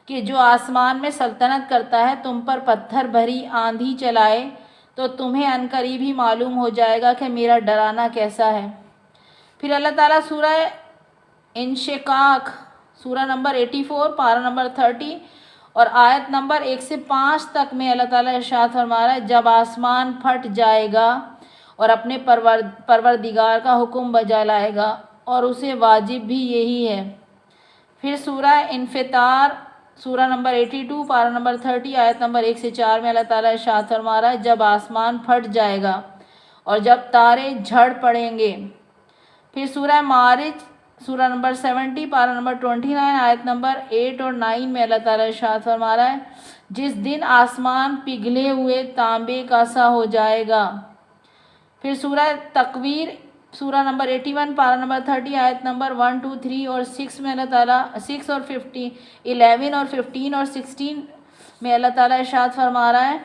کہ جو آسمان میں سلطنت کرتا ہے تم پر پتھر بھری آندھی چلائے، تو تمہیں عنقریب ہی معلوم ہو جائے گا کہ میرا ڈرانا کیسا ہے۔ پھر اللہ تعالیٰ سورہ انشقاق سورہ نمبر 84 پارہ نمبر 30 اور آیت نمبر 1 سے 5 تک میں اللہ تعالیٰ ارشاد فرما رہا ہے، جب آسمان پھٹ جائے گا اور اپنے پروردگار کا حکم بجا لائے گا، اور اسے واجب بھی یہی ہے۔ پھر سورہ انفطار سورہ نمبر 82 پارہ نمبر 30 آیت نمبر 1 سے 4 میں اللہ تعالیٰ ارشاد فرما رہا ہے، جب آسمان پھٹ جائے گا اور جب تارے جھڑ پڑیں گے۔ پھر سورہ معارج سورہ نمبر 70 پارہ نمبر 29 آیت نمبر 8 اور 9 میں اللہ تعالیٰ ارشاد فرما رہا ہے، جس دن آسمان پگھلے ہوئے تانبے کا سا ہو جائے گا۔ پھر سورہ تکویر سورہ نمبر 81 پارہ نمبر 30 آیت نمبر 1 2 3 اور 6 میں اللہ تعالیٰ 6 اور 11 اور 15 اور 16 میں اللہ تعالیٰ ارشاد فرما رہا ہے،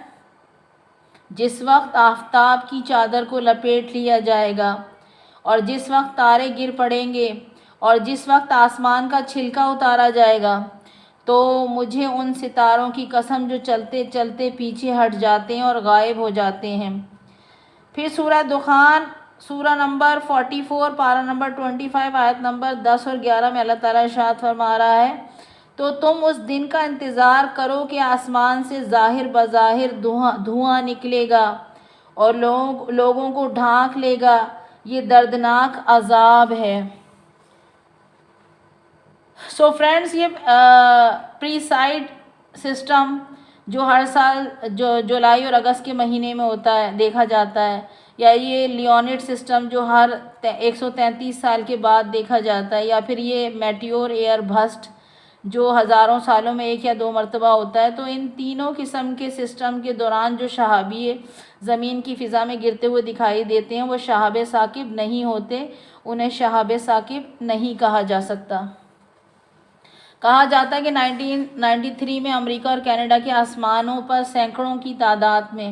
جس وقت آفتاب کی چادر کو لپیٹ لیا جائے گا، اور جس وقت تارے گر پڑیں گے، اور جس وقت آسمان کا چھلکا اتارا جائے گا، تو مجھے ان ستاروں کی قسم جو چلتے چلتے پیچھے ہٹ جاتے ہیں اور غائب ہو جاتے ہیں۔ پھر سورہ دخان سورہ نمبر 44 پارہ نمبر 25 آیت نمبر 10 اور 11 میں اللہ تعالیٰ ارشاد فرما رہا ہے، تو تم اس دن کا انتظار کرو کہ آسمان سے ظاہر بظاہر دھواں نکلے گا اور لوگوں کو ڈھانک لے گا، یہ دردناک عذاب ہے۔ سو فرینڈز، یہ پریسائڈ سسٹم جو ہر سال جولائی اور اگست کے مہینے میں ہوتا ہے دیکھا جاتا ہے، یا یہ لیونڈ سسٹم جو ہر 133 سال کے بعد دیکھا جاتا ہے، یا پھر یہ میٹیور ایئر بسٹ جو ہزاروں سالوں میں ایک یا دو مرتبہ ہوتا ہے، تو ان تینوں قسم کے سسٹم کے دوران جو شہابیہ زمین کی فضا میں گرتے ہوئے دکھائی دیتے ہیں وہ شہاب ثاقب نہیں ہوتے، انہیں شہاب ثاقب نہیں کہا جا سکتا۔ کہا جاتا ہے کہ 1993 میں امریکہ اور کینیڈا کے آسمانوں پر سینکڑوں کی تعداد میں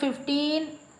15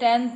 10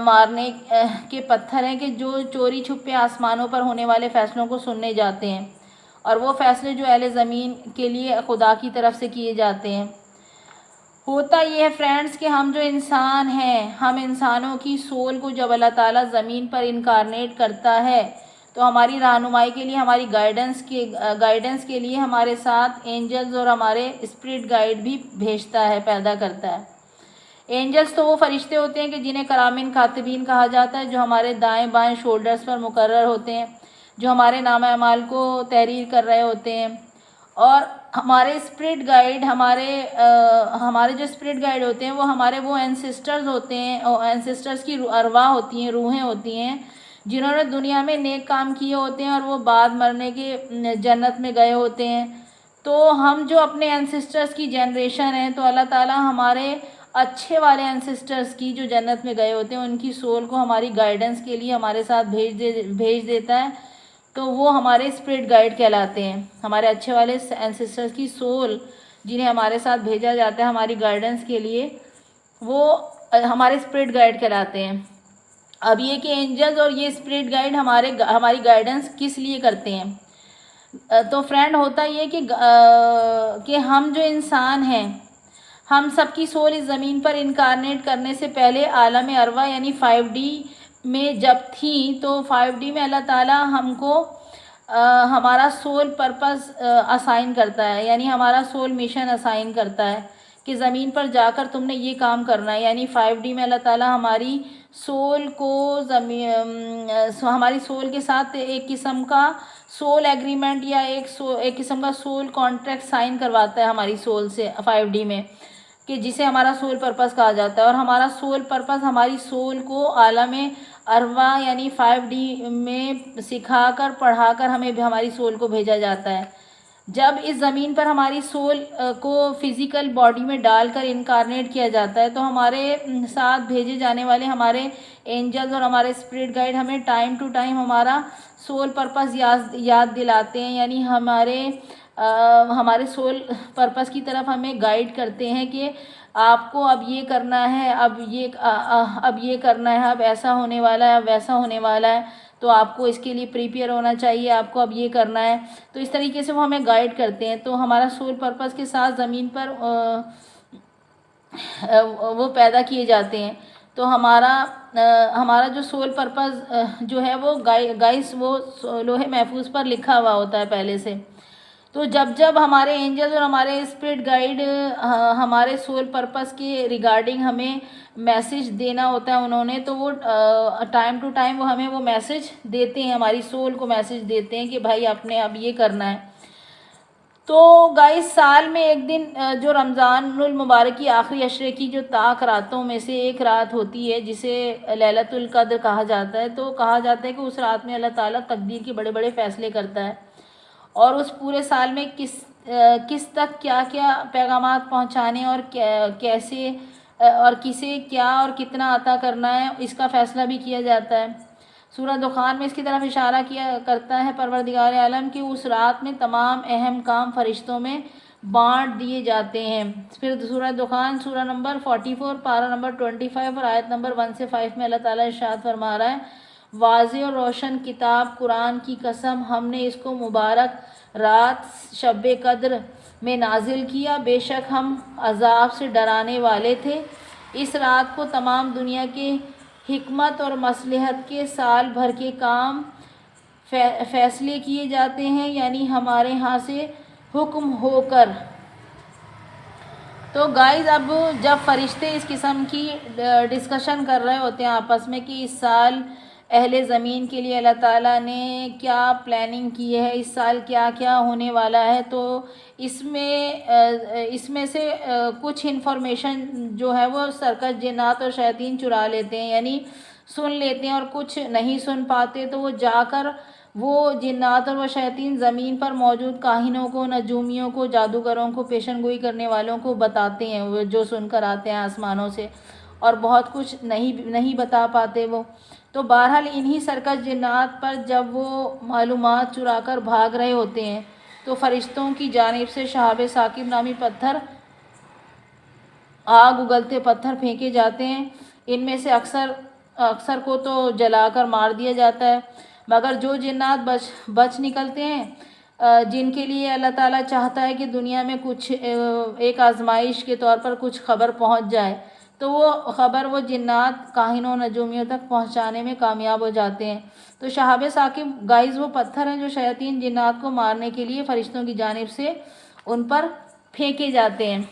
مارنے کے پتھر ہیں کہ جو چوری چھپے آسمانوں پر ہونے والے فیصلوں کو سننے جاتے ہیں، اور وہ فیصلے جو اہل زمین کے لیے خدا کی طرف سے کیے جاتے ہیں۔ ہوتا یہ ہے فرینڈس کہ ہم جو انسان ہیں، ہم انسانوں کی سول کو جب اللہ تعالیٰ زمین پر انکارنیٹ کرتا ہے تو ہماری رہنمائی کے لیے، ہماری گائیڈنس کے لیے ہمارے ساتھ اینجلز اور ہمارے اسپرٹ گائیڈ بھی بھیجتا ہے، پیدا کرتا ہے۔ اینجلز تو وہ فرشتے ہوتے ہیں کہ جنہیں کرامین کاتبین کہا جاتا ہے، جو ہمارے دائیں بائیں شولڈرز پر مقرر ہوتے ہیں، جو ہمارے نامہ اعمال کو تحریر کر رہے ہوتے ہیں۔ اور ہمارے اسپرٹ گائیڈ، ہمارے جو اسپرٹ گائیڈ ہوتے ہیں وہ ہمارے وہ اینسسٹرز ہوتے ہیں، اینسسٹرز کی ارواح ہوتی ہیں، روحیں ہوتی ہیں، جنہوں نے دنیا میں نیک کام کیے ہوتے ہیں اور وہ بعد مرنے کے جنت میں گئے ہوتے ہیں۔ تو ہم جو اپنے اینسسٹرز کی جنریشن ہیں، تو اللہ تعالیٰ ہمارے اچھے والے اینسسٹرز کی جو جنت میں گئے ہوتے ہیں ان کی سول کو ہماری گائیڈنس کے لیے ہمارے ساتھ بھیج دیتا ہے، تو وہ ہمارے اسپرٹ گائیڈ کہلاتے ہیں۔ ہمارے اچھے والے اینسسٹرز کی سول جنہیں ہمارے ساتھ بھیجا جاتا ہے ہماری گائیڈنس کے لیے، وہ ہمارے اسپرٹ گائیڈ کہلاتے ہیں۔ اب یہ کہ اینجلز اور یہ اسپرٹ گائیڈ ہماری گائیڈنس کس لیے کرتے ہیں؟ تو فرینڈ ہوتا یہ کہ ہم جو انسان ہیں، ہم سب کی سول اس زمین پر انکارنیٹ کرنے سے پہلے عالم ارواح یعنی 5D میں جب تھیں، تو 5D میں اللہ تعالیٰ ہم کو ہمارا سول پرپس اسائن کرتا ہے، یعنی ہمارا سول مشن اسائن کرتا ہے کہ زمین پر جا کر تم نے یہ کام کرنا ہے۔ یعنی 5D میں اللہ تعالیٰ ہماری سول کو ہماری سول کے ساتھ ایک قسم کا سول ایگریمنٹ یا ایک قسم کا سول کانٹریکٹ سائن کرواتا ہے ہماری سول سے 5D میں، کہ جسے ہمارا سول پرپس کہا جاتا ہے۔ اور ہمارا سول پرپس ہماری سول کو عالم ارواح یعنی 5D میں سکھا کر پڑھا کر ہمیں ہماری سول کو بھیجا جاتا ہے۔ جب اس زمین پر ہماری سول کو فزیکل باڈی میں ڈال کر انکارنیٹ کیا جاتا ہے، تو ہمارے ساتھ بھیجے جانے والے ہمارے اینجلز اور ہمارے اسپرٹ گائیڈ ہمیں ٹائم ٹو ٹائم ہمارا سول پرپس یاد دلاتے ہیں، یعنی ہمارے سول پرپس کی طرف ہمیں گائیڈ کرتے ہیں کہ آپ کو اب یہ کرنا ہے، اب یہ کرنا ہے، اب ایسا ہونے والا ہے، اب ویسا ہونے والا ہے، تو آپ کو اس کے لیے پریپیئر ہونا چاہیے، آپ کو اب یہ کرنا ہے۔ تو اس طریقے سے وہ ہمیں گائیڈ کرتے ہیں۔ تو ہمارا سول پرپس کے ساتھ زمین پر وہ پیدا کیے جاتے ہیں۔ تو ہمارا جو سول پرپس جو ہے وہ گائس وہ لوہے محفوظ پر لکھا ہوا ہوتا ہے پہلے سے۔ تو جب ہمارے اینجلز اور ہمارے اسپرٹ گائیڈ ہمارے سول پرپس کے ریگارڈنگ ہمیں میسج دینا ہوتا ہے انہوں نے، تو وہ ٹائم ٹو ٹائم وہ ہمیں وہ میسج دیتے ہیں، ہماری سول کو میسج دیتے ہیں کہ بھائی آپ نے اب یہ کرنا ہے۔ تو گائز سال میں ایک دن جو رمضان المبارک کی آخری عشرے کی جو طاق راتوں میں سے ایک رات ہوتی ہے، جسے لیلۃ القدر کہا جاتا ہے، تو کہا جاتا ہے کہ اس رات میں اللہ تعالیٰ تقدیر کے بڑے بڑے فیصلے کرتا ہے، اور اس پورے سال میں کس تک کیا کیا پیغامات پہنچانے اور کیسے اور کسے کیا اور کتنا عطا کرنا ہے، اس کا فیصلہ بھی کیا جاتا ہے۔ سورہ دخان میں اس کی طرف اشارہ کیا کرتا ہے پروردگار عالم کہ اس رات میں تمام اہم کام فرشتوں میں بانٹ دیے جاتے ہیں۔ پھر سورہ دخان سورہ نمبر 44 پارہ نمبر 25 اور آیت نمبر 1 سے 5 میں اللہ تعالیٰ ارشاد فرما رہا ہے، واضح اور روشن کتاب قرآن کی قسم، ہم نے اس کو مبارک رات شب قدر میں نازل کیا، بے شک ہم عذاب سے ڈرانے والے تھے۔ اس رات کو تمام دنیا کے حکمت اور مصلحت کے سال بھر کے کام فیصلے کیے جاتے ہیں، یعنی ہمارے ہاں سے حکم ہو کر۔ تو گائز اب جب فرشتے اس قسم کی ڈسکشن کر رہے ہوتے ہیں آپس میں کہ اس سال اہل زمین کے لیے اللہ تعالیٰ نے کیا پلاننگ کی ہے، اس سال کیا کیا ہونے والا ہے، تو اس میں سے کچھ انفارمیشن جو ہے وہ سرکش جنات اور شیاطین چرا لیتے ہیں، یعنی سن لیتے ہیں، اور کچھ نہیں سن پاتے تو وہ جا کر وہ جنات اور وہ شیاطین زمین پر موجود کاہنوں کو، نجومیوں کو، جادوگروں کو، پیشن گوئی کرنے والوں کو بتاتے ہیں، وہ جو سن کر آتے ہیں آسمانوں سے، اور بہت کچھ نہیں بتا پاتے وہ۔ تو بہرحال انہی سرکش جنات پر جب وہ معلومات چرا کر بھاگ رہے ہوتے ہیں، تو فرشتوں کی جانب سے شہاب ثاقب نامی پتھر، آگ اگلتے پتھر پھینکے جاتے ہیں۔ ان میں سے اکثر اکثر کو تو جلا کر مار دیا جاتا ہے، مگر جو جنات بچ نکلتے ہیں، جن کے لیے اللہ تعالیٰ چاہتا ہے کہ دنیا میں کچھ ایک آزمائش کے طور پر کچھ خبر پہنچ جائے، تو وہ خبر وہ جنات کاہنوں و نجومیوں تک پہنچانے میں کامیاب ہو جاتے ہیں۔ تو شہاب ثاقب گائز وہ پتھر ہیں جو شیاطین جنات کو مارنے کے لیے فرشتوں کی جانب سے ان پر پھینکے جاتے ہیں۔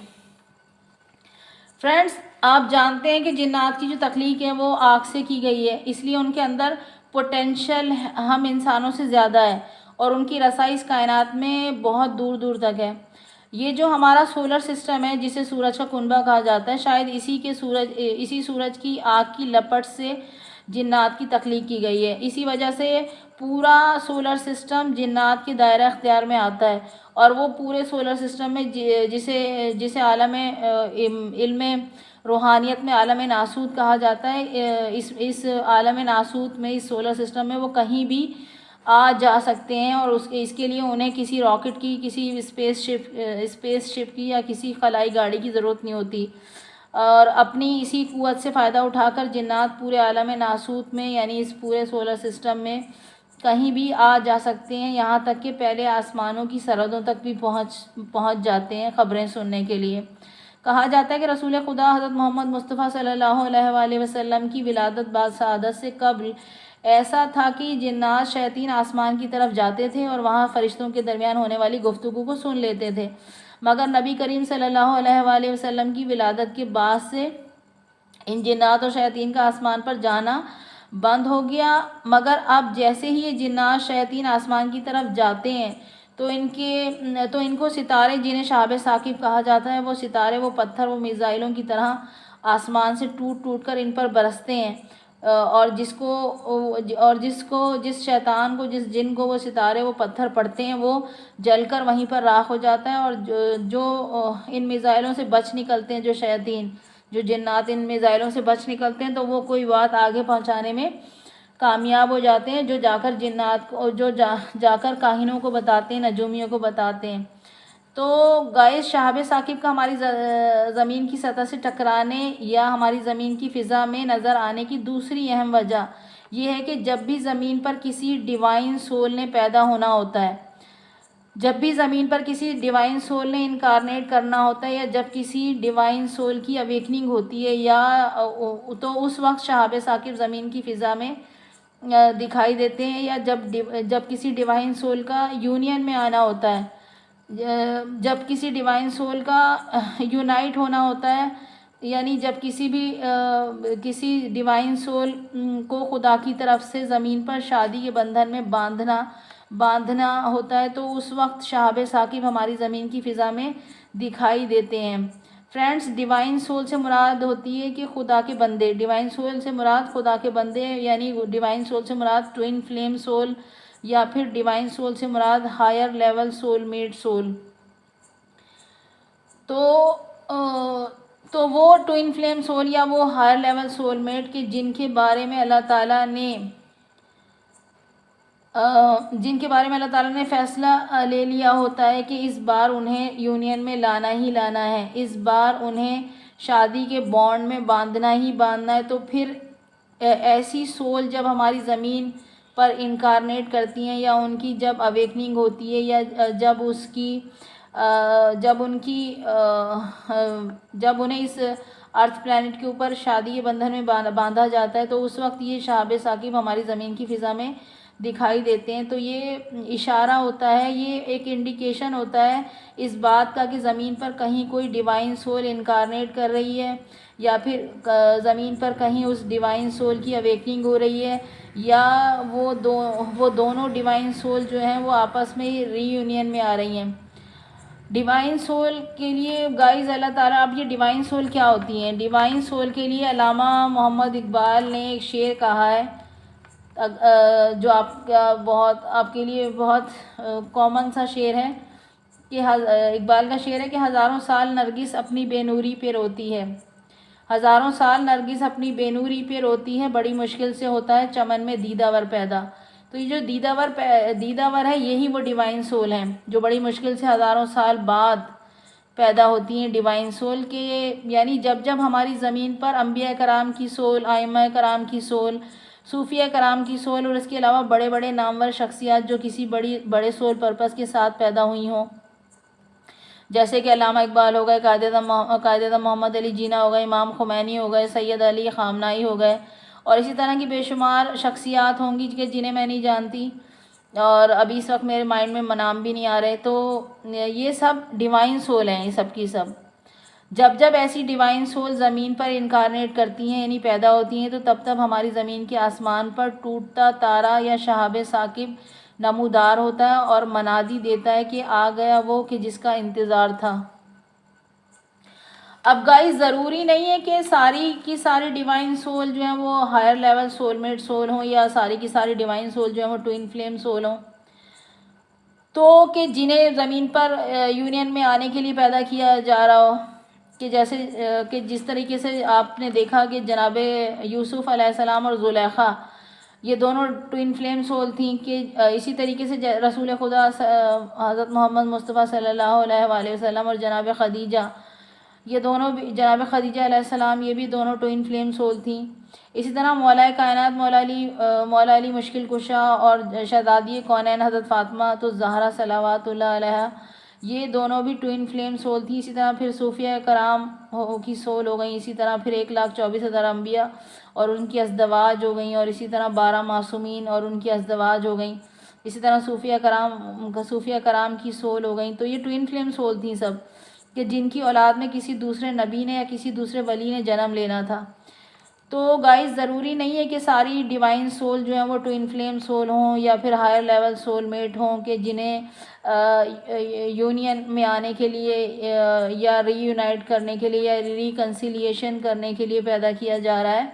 فرینڈز، آپ جانتے ہیں کہ جنات کی جو تخلیق ہے وہ آگ سے کی گئی ہے، اس لیے ان کے اندر پوٹینشل ہم انسانوں سے زیادہ ہے اور ان کی رسائی اس کائنات میں بہت دور دور تک ہے۔ یہ جو ہمارا سولر سسٹم ہے جسے سورج کا کنبہ کہا جاتا ہے، شاید اسی سورج کی آگ کی لپٹ سے جنات کی تخلیق کی گئی ہے۔ اسی وجہ سے پورا سولر سسٹم جنات کے دائرہ اختیار میں آتا ہے، اور وہ پورے سولر سسٹم میں جسے عالم علم روحانیت میں عالم ناسوت کہا جاتا ہے، اس عالم ناسوت میں، اس سولر سسٹم میں وہ کہیں بھی آ جا سکتے ہیں، اور اس کے لیے انہیں کسی راکٹ کی، کسی اسپیس شپ کی یا کسی خلائی گاڑی کی ضرورت نہیں ہوتی، اور اپنی اسی قوت سے فائدہ اٹھا کر جنات پورے عالم ناسوت میں یعنی اس پورے سولر سسٹم میں کہیں بھی آ جا سکتے ہیں، یہاں تک کہ پہلے آسمانوں کی سرحدوں تک بھی پہنچ جاتے ہیں خبریں سننے کے لیے۔ کہا جاتا ہے کہ رسول خدا حضرت محمد مصطفیٰ صلی اللہ علیہ وآلہ وسلم کی ولادت بعد سعادت سے قبل ایسا تھا کہ جنات شیاطین آسمان کی طرف جاتے تھے اور وہاں فرشتوں کے درمیان ہونے والی گفتگو کو سن لیتے تھے، مگر نبی کریم صلی اللہ علیہ وآلہ وسلم کی ولادت کے بعد سے ان جنات اور شیاطین کا آسمان پر جانا بند ہو گیا، مگر اب جیسے ہی یہ جنات شیاطین آسمان کی طرف جاتے ہیں تو ان کو ستارے، جنہیں شہاب ثاقب کہا جاتا ہے، وہ ستارے، وہ پتھر، وہ میزائلوں کی طرح آسمان سے ٹوٹ ٹوٹ کر ان پر برستے ہیں، اور جس شیطان کو، جس جن کو وہ ستارے، وہ پتھر پڑتے ہیں، وہ جل کر وہیں پر راکھ ہو جاتا ہے، اور جو ان میزائلوں سے بچ نکلتے ہیں، جو شیاطین، جو جنات ان میزائلوں سے بچ نکلتے ہیں، تو وہ کوئی بات آگے پہنچانے میں کامیاب ہو جاتے ہیں، جو جا کر کاہنوں کو بتاتے ہیں، نجومیوں کو بتاتے ہیں۔ تو گائز، شہاب ثاقب کا ہماری زمین کی سطح سے ٹکرانے یا ہماری زمین کی فضا میں نظر آنے کی دوسری اہم وجہ یہ ہے کہ جب بھی زمین پر کسی ڈیوائن سول نے پیدا ہونا ہوتا ہے، جب بھی زمین پر کسی ڈیوائن سول نے انکارنیٹ کرنا ہوتا ہے، یا جب کسی ڈیوائن سول کی اویکننگ ہوتی ہے، تو اس وقت شہاب ثاقب زمین کی فضا میں دکھائی دیتے ہیں، یا جب کسی ڈیوائن سول کا یونین میں آنا ہوتا ہے، جب کسی ڈیوائن سول کا یونائٹ ہونا ہوتا ہے، یعنی جب کسی ڈیوائن سول کو خدا کی طرف سے زمین پر شادی کے بندھن میں باندھنا ہوتا ہے، تو اس وقت شہاب ثاقب ہماری زمین کی فضا میں دکھائی دیتے ہیں۔ فرینڈز، ڈیوائن سول سے مراد ہوتی ہے کہ خدا کے بندے، ڈیوائن سول سے مراد خدا کے بندے، یعنی ڈیوائن سول سے مراد ٹوئن فلیم سول، یا پھر ڈیوائن سول سے مراد higher level soul mate soul. تو وہ ٹوئن فلیم سول یا وہ ہائر لیول سول میٹ کے جن کے بارے میں اللہ تعالیٰ نے فیصلہ لے لیا ہوتا ہے کہ اس بار انہیں یونین میں لانا ہی لانا ہے، اس بار انہیں شادی کے بانڈ میں باندھنا ہی باندھنا ہے، تو پھر ایسی سول جب ہماری زمین پر انکارنیٹ کرتی ہیں، یا ان کی جب اویکننگ ہوتی ہے، یا جب انہیں اس ارتھ پلانٹ کے اوپر شادی کے بندھن میں باندھا جاتا ہے، تو اس وقت یہ شہاب ثاقب ہماری زمین کی فضا میں دکھائی دیتے ہیں۔ تو یہ اشارہ ہوتا ہے، یہ ایک انڈیکیشن ہوتا ہے اس بات کا کہ زمین پر کہیں کوئی ڈیوائن سول انکارنیٹ کر رہی ہے، یا پھر زمین پر کہیں اس ڈیوائن سول کی اویکننگ ہو رہی ہے، یا وہ دونوں ڈیوائن سول جو ہیں وہ آپس میں ری یونین میں آ رہی ہیں۔ ڈیوائن سول کے لیے گائز، اللہ تعالیٰ، اب یہ ڈیوائن سول کیا ہوتی ہیں؟ ڈیوائن سول کے لیے علامہ محمد اقبال نے ایک شعر کہا ہے، جو آپ کے لیے بہت کامن سا شعر ہے، کہ اقبال کا شعر ہے کہ ہزاروں سال نرگس اپنی بے نوری پہ روتی ہے، ہزاروں سال نرگس اپنی بے نوری پہ روتی ہے، بڑی مشکل سے ہوتا ہے چمن میں دیدہ ور پیدا۔ تو یہ جو دیدہ ور ہے، یہی وہ ڈیوائن سول ہیں جو بڑی مشکل سے ہزاروں سال بعد پیدا ہوتی ہیں ڈیوائن سول کے، یعنی جب جب ہماری زمین پر انبیاء کرام کی سول، ائمہ کرام کی سول، صوفیہ کرام کی سول اور اس کے علاوہ بڑے بڑے نامور شخصیات جو کسی بڑے سول پرپس کے ساتھ پیدا ہوئی ہوں، جیسے کہ علامہ اقبال ہو گئے، قائد اعظم محمد علی جناح ہو گئے، امام خمینی ہو گئے، سید علی خامنائی ہو گئے، اور اسی طرح کی بے شمار شخصیات ہوں گی کہ جنہیں میں نہیں جانتی اور ابھی اس وقت میرے مائنڈ میں نام بھی نہیں آ رہے. تو یہ سب ڈیوائن سول ہیں، یہ سب کی سب. جب جب ایسی ڈیوائن سول زمین پر انکارنیٹ کرتی ہیں یعنی پیدا ہوتی ہیں، تو تب تب ہماری زمین کے آسمان پر ٹوٹتا تارا یا شہاب ثاقب نمودار ہوتا ہے اور منادی دیتا ہے کہ آ گیا وہ کہ جس کا انتظار تھا. اب گائز ضروری نہیں ہے کہ ساری کی ساری ڈیوائن سول جو ہیں وہ higher level soul mate soul ہوں، یا ساری کی ساری ڈیوائن سول جو ہیں وہ ٹوئن فلیم سول ہوں، تو کہ جنہیں زمین پر یونین میں آنے کے لیے پیدا کیا جا رہا ہو. کہ جیسے کہ جس طریقے سے آپ نے دیکھا کہ جناب یوسف علیہ السلام اور زلیخا یہ دونوں ٹوئن فلیم سول تھیں، کہ اسی طریقے سے رسول خدا حضرت محمد مصطفیٰ صلی اللہ علیہ وآلہ وسلم اور جناب خدیجہ، یہ دونوں بھی جناب خدیجہ علیہ السلام یہ بھی دونوں ٹوئن فلیم سول تھیں. اسی طرح مولا کائنات مولا علی مشکل کشا اور شہزادی کونین حضرت فاطمہ تو زہرا صلوات اللہ علیہ یہ دونوں بھی ٹوئن فلیم سول تھیں. اسی طرح پھر صوفیہ کرام کی سول ہو گئیں، اسی طرح پھر 1,24,000 انبیاء اور ان کی ازدواج ہو گئیں، اور اسی طرح 12 معصومین اور ان کی ازدواج ہو گئیں. اسی طرح صوفیہ کرام کی سول ہو گئیں. تو یہ ٹوئن فلیم سول تھیں سب، کہ جن کی اولاد میں کسی دوسرے نبی نے یا کسی دوسرے ولی نے جنم لینا تھا. تو گائز ضروری نہیں ہے کہ ساری ڈیوائن سول جو ہیں وہ ٹوئن فلیم سول ہوں یا پھر ہائر لیول سول میٹ ہوں، کہ جنہیں یونین میں آنے کے لیے یا ری یونائٹ کرنے کے لیے یا ریکنسیلیشن کرنے کے لیے پیدا کیا جا رہا ہے.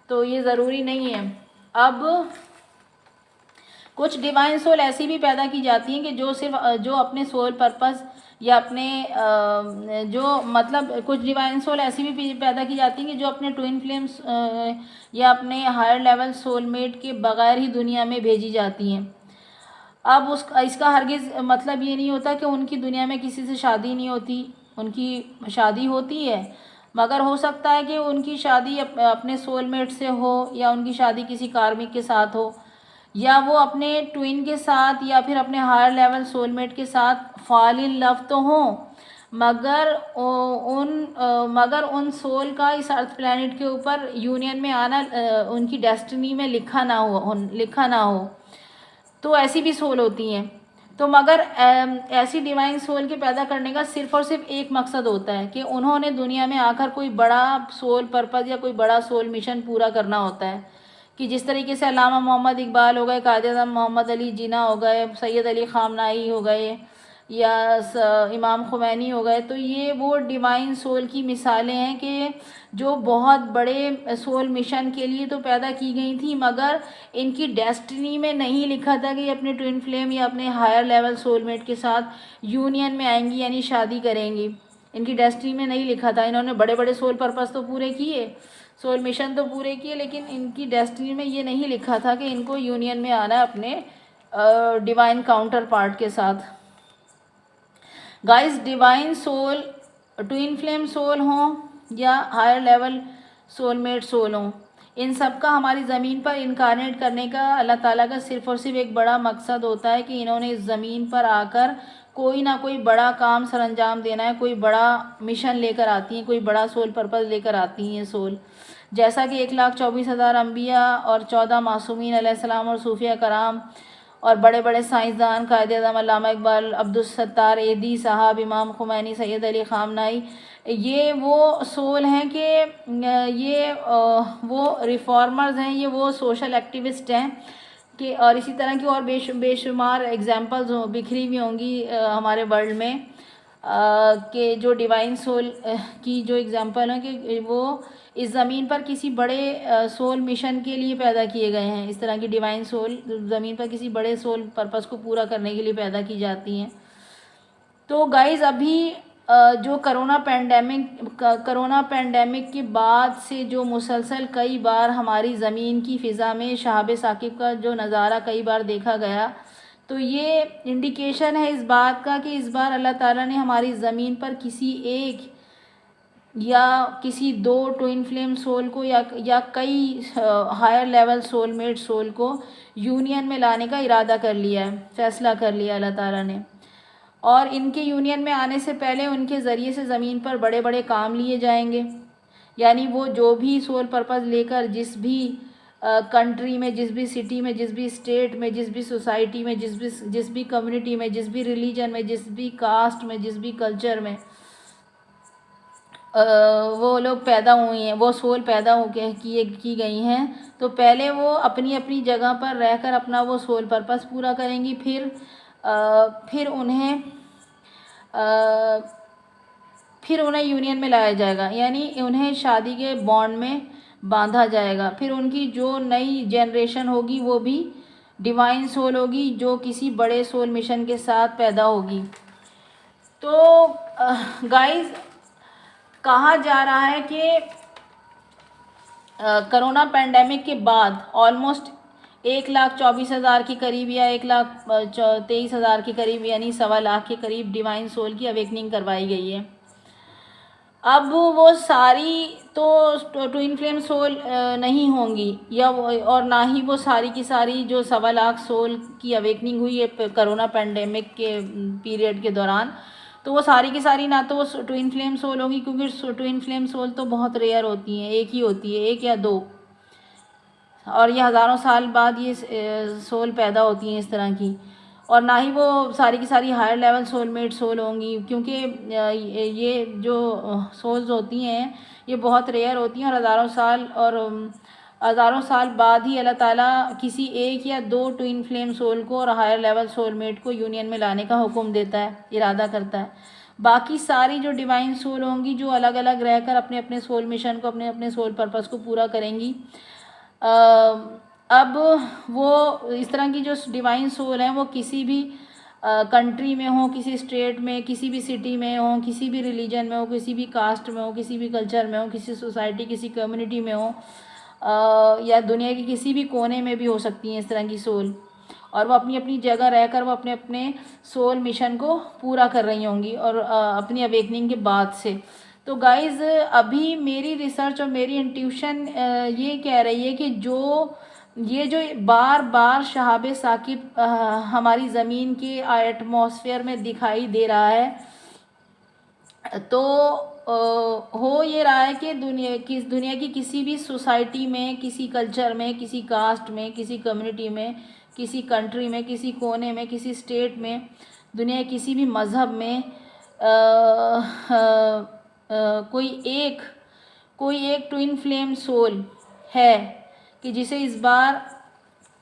تو یہ ضروری نہیں ہے. اب کچھ ڈیوائن سول ایسی بھی پیدا کی جاتی ہیں کہ جو اپنے سول پرپس یا اپنے جو مطلب کچھ ڈیوائن سول ایسی بھی پیدا کی جاتی ہیں کہ جو اپنے ٹوئن فلیمز یا اپنے ہائر لیول سول میٹ کے بغیر ہی دنیا میں بھیجی جاتی ہیں. اب اس کا ہرگز مطلب یہ نہیں ہوتا کہ ان کی دنیا میں کسی سے شادی نہیں ہوتی. ان کی شادی ہوتی ہے، مگر ہو سکتا ہے کہ ان کی شادی اپنے سول میٹ سے ہو، یا ان کی شادی کسی کارمک کے ساتھ ہو، یا وہ اپنے ٹوئن کے ساتھ یا پھر اپنے ہائر لیول سول میٹ کے ساتھ فال ان لو تو ہوں، مگر ان سول کا اس ارتھ پلانٹ کے اوپر یونین میں آنا ان کی ڈیسٹنی میں لکھا نہ ہو. تو ایسی بھی سول ہوتی ہیں. تو مگر ایسی ڈیوائن سول کے پیدا کرنے کا صرف اور صرف ایک مقصد ہوتا ہے کہ انہوں نے دنیا میں آ کر کوئی بڑا سول پرپس یا کوئی بڑا سول مشن پورا کرنا ہوتا ہے. کہ جس طریقے سے علامہ محمد اقبال ہو گئے، قائد اعظم محمد علی جناح ہو گئے، سید علی خامنائی ہو گئے، یا امام خمینی ہو گئے. تو یہ وہ ڈیوائن سول کی مثالیں ہیں کہ جو بہت بڑے سول مشن کے لیے تو پیدا کی گئی تھیں، مگر ان کی ڈیسٹنی میں نہیں لکھا تھا کہ یہ اپنے ٹوئن فلیم یا اپنے ہائر لیول سول میٹ کے ساتھ یونین میں آئیں گی یعنی شادی کریں گی. ان کی ڈیسٹنی میں نہیں لکھا تھا. انہوں نے بڑے بڑے سول پرپس تو پورے کیے، سول مشن تو پورے کیے، لیکن ان کی ڈیسٹنی میں یہ نہیں لکھا تھا کہ ان کو یونین میں آنا ہے اپنے ڈیوائن کاؤنٹر پارٹ کے ساتھ. Guys divine soul twin flame soul ہوں یا higher level soul mate soul ہوں، ان سب کا ہماری زمین پر انکارنیٹ کرنے کا اللہ تعالیٰ کا صرف اور صرف ایک بڑا مقصد ہوتا ہے کہ انہوں نے اس زمین پر آ کر کوئی نہ کوئی بڑا کام سر انجام دینا ہے. کوئی بڑا مشن لے کر آتی ہیں، کوئی بڑا سول پرپس لے کر آتی ہیں سول. جیسا کہ 1,24,000 انبیاء اور 14 معصومین علیہ السلام اور صوفیہ کرام اور بڑے بڑے سائنسدان، قائد اعظم علامہ اقبال، عبدالستار ایدھی صاحب، امام خمینی، سید علی خامنائی، یہ وہ سول ہیں کہ یہ وہ ریفارمرز ہیں، یہ وہ سوشل ایکٹیوسٹ ہیں کہ اور اسی طرح کی اور بے شمار ایگزامپلز بکھری ہوئی ہوں گی ہمارے ورلڈ میں کہ جو ڈیوائن سول کی جو ایگزامپل ہیں کہ وہ اس زمین پر کسی بڑے سول مشن کے لیے پیدا کیے گئے ہیں. اس طرح کی ڈیوائن سول زمین پر کسی بڑے سول پرپس کو پورا کرنے کے لیے پیدا کی جاتی ہیں. تو گائز ابھی جو کرونا پینڈیمک کے بعد سے جو مسلسل کئی بار ہماری زمین کی فضا میں شہاب ثاقب کا جو نظارہ کئی بار دیکھا گیا تو یہ انڈیکیشن ہے اس بات کا کہ اس بار اللہ تعالیٰ نے ہماری زمین پر کسی ایک یا کسی دو ٹوئن فلیم سول کو یا کئی higher level soul mate soul کو یونین میں لانے کا ارادہ کر لیا ہے، فیصلہ کر لیا اللہ تعالیٰ نے، اور ان کے یونین میں آنے سے پہلے ان کے ذریعے سے زمین پر بڑے بڑے کام لیے جائیں گے. یعنی وہ جو بھی سول پرپز لے کر جس بھی کنٹری میں، جس بھی سٹی میں، جس بھی اسٹیٹ میں، جس بھی سوسائٹی میں، جس بھی کمیونٹی میں، جس بھی ریلیجن میں، جس بھی کاسٹ میں، جس بھی کلچر میں وہ لوگ پیدا ہوئی ہیں، وہ سول پیدا ہو کے کی گئی ہیں، تو پہلے وہ اپنی اپنی جگہ پر رہ کر اپنا وہ سول پرپس پورا کریں گی. پھر انہیں یونین میں لایا جائے گا، یعنی انہیں شادی کے بانڈ میں باندھا جائے گا. پھر ان کی جو نئی جنریشن ہوگی وہ بھی ڈیوائن سول ہوگی، جو کسی بڑے سول مشن کے ساتھ پیدا ہوگی. تو گائز کہا جا رہا ہے کہ کرونا پینڈیمک کے بعد آلموسٹ 1,24,000 کے قریب یا 1,23,000 کے قریب، یعنی 1.25 کے قریب ڈیوائن سول کی اویکننگ کروائی گئی ہے. اب وہ ساری تو ٹوئن فلیم سول نہیں ہوں گی، اور نہ ہی وہ ساری کی ساری جو 1.25 سول کی اویکننگ ہوئی ہے کرونا پینڈیمک کے پیریڈ کے دوران، تو وہ ساری کی ساری نہ تو وہ ٹوئن فلیم سول ہوں گی، کیونکہ ٹوئن فلیم سول تو بہت ریئر ہوتی ہیں، ایک ہی ہوتی ہے، ایک یا دو، اور یہ ہزاروں سال بعد یہ سول پیدا ہوتی ہیں اس طرح کی. اور نہ ہی وہ ساری کی ساری higher level soul mate soul ہوں گی، کیونکہ یہ جو سولز ہوتی ہیں یہ بہت ریئر ہوتی ہیں، اور ہزاروں سال بعد ہی اللہ تعالیٰ کسی ایک یا دو ٹوئن فلیم سول کو اور ہائر لیول سول میٹ کو یونین میں لانے کا حکم دیتا ہے، ارادہ کرتا ہے. باقی ساری جو ڈیوائن سول ہوں گی جو الگ الگ رہ کر اپنے اپنے سول مشن کو، اپنے اپنے سول پرپس کو پورا کریں گی. اب وہ اس طرح کی جو ڈیوائن سول ہیں وہ کسی بھی کنٹری میں ہوں، کسی اسٹیٹ میں، کسی بھی سٹی میں ہوں، کسی بھی ریلیجن میں ہوں، کسی بھی کاسٹ میں ہوں، کسی بھی کلچر میں ہوں، کسی سوسائٹی، کسی کمیونٹی میں ہوں، یا دنیا کے کسی بھی کونے میں بھی ہو سکتی ہیں اس طرح کی سول، اور وہ اپنی اپنی جگہ رہ کر وہ اپنے اپنے سول مشن کو پورا کر رہی ہوں گی، اور اپنی اویکننگ کے بعد سے. تو گائز ابھی میری ریسرچ اور میری انٹیوشن یہ کہہ رہی ہے کہ یہ جو بار بار شہاب ثاقب ہماری زمین کے ایٹماسفیئر میں دکھائی دے رہا ہے، تو ہو یہ رہا ہے کہ دنیا کی کسی بھی سوسائٹی میں، کسی کلچر میں، کسی کاسٹ میں، کسی کمیونٹی میں، کسی کنٹری میں، کسی کونے میں، کسی اسٹیٹ میں، دنیا کے کسی بھی مذہب میں کوئی ایک ٹوئن فلیم سول ہے کہ جسے اس بار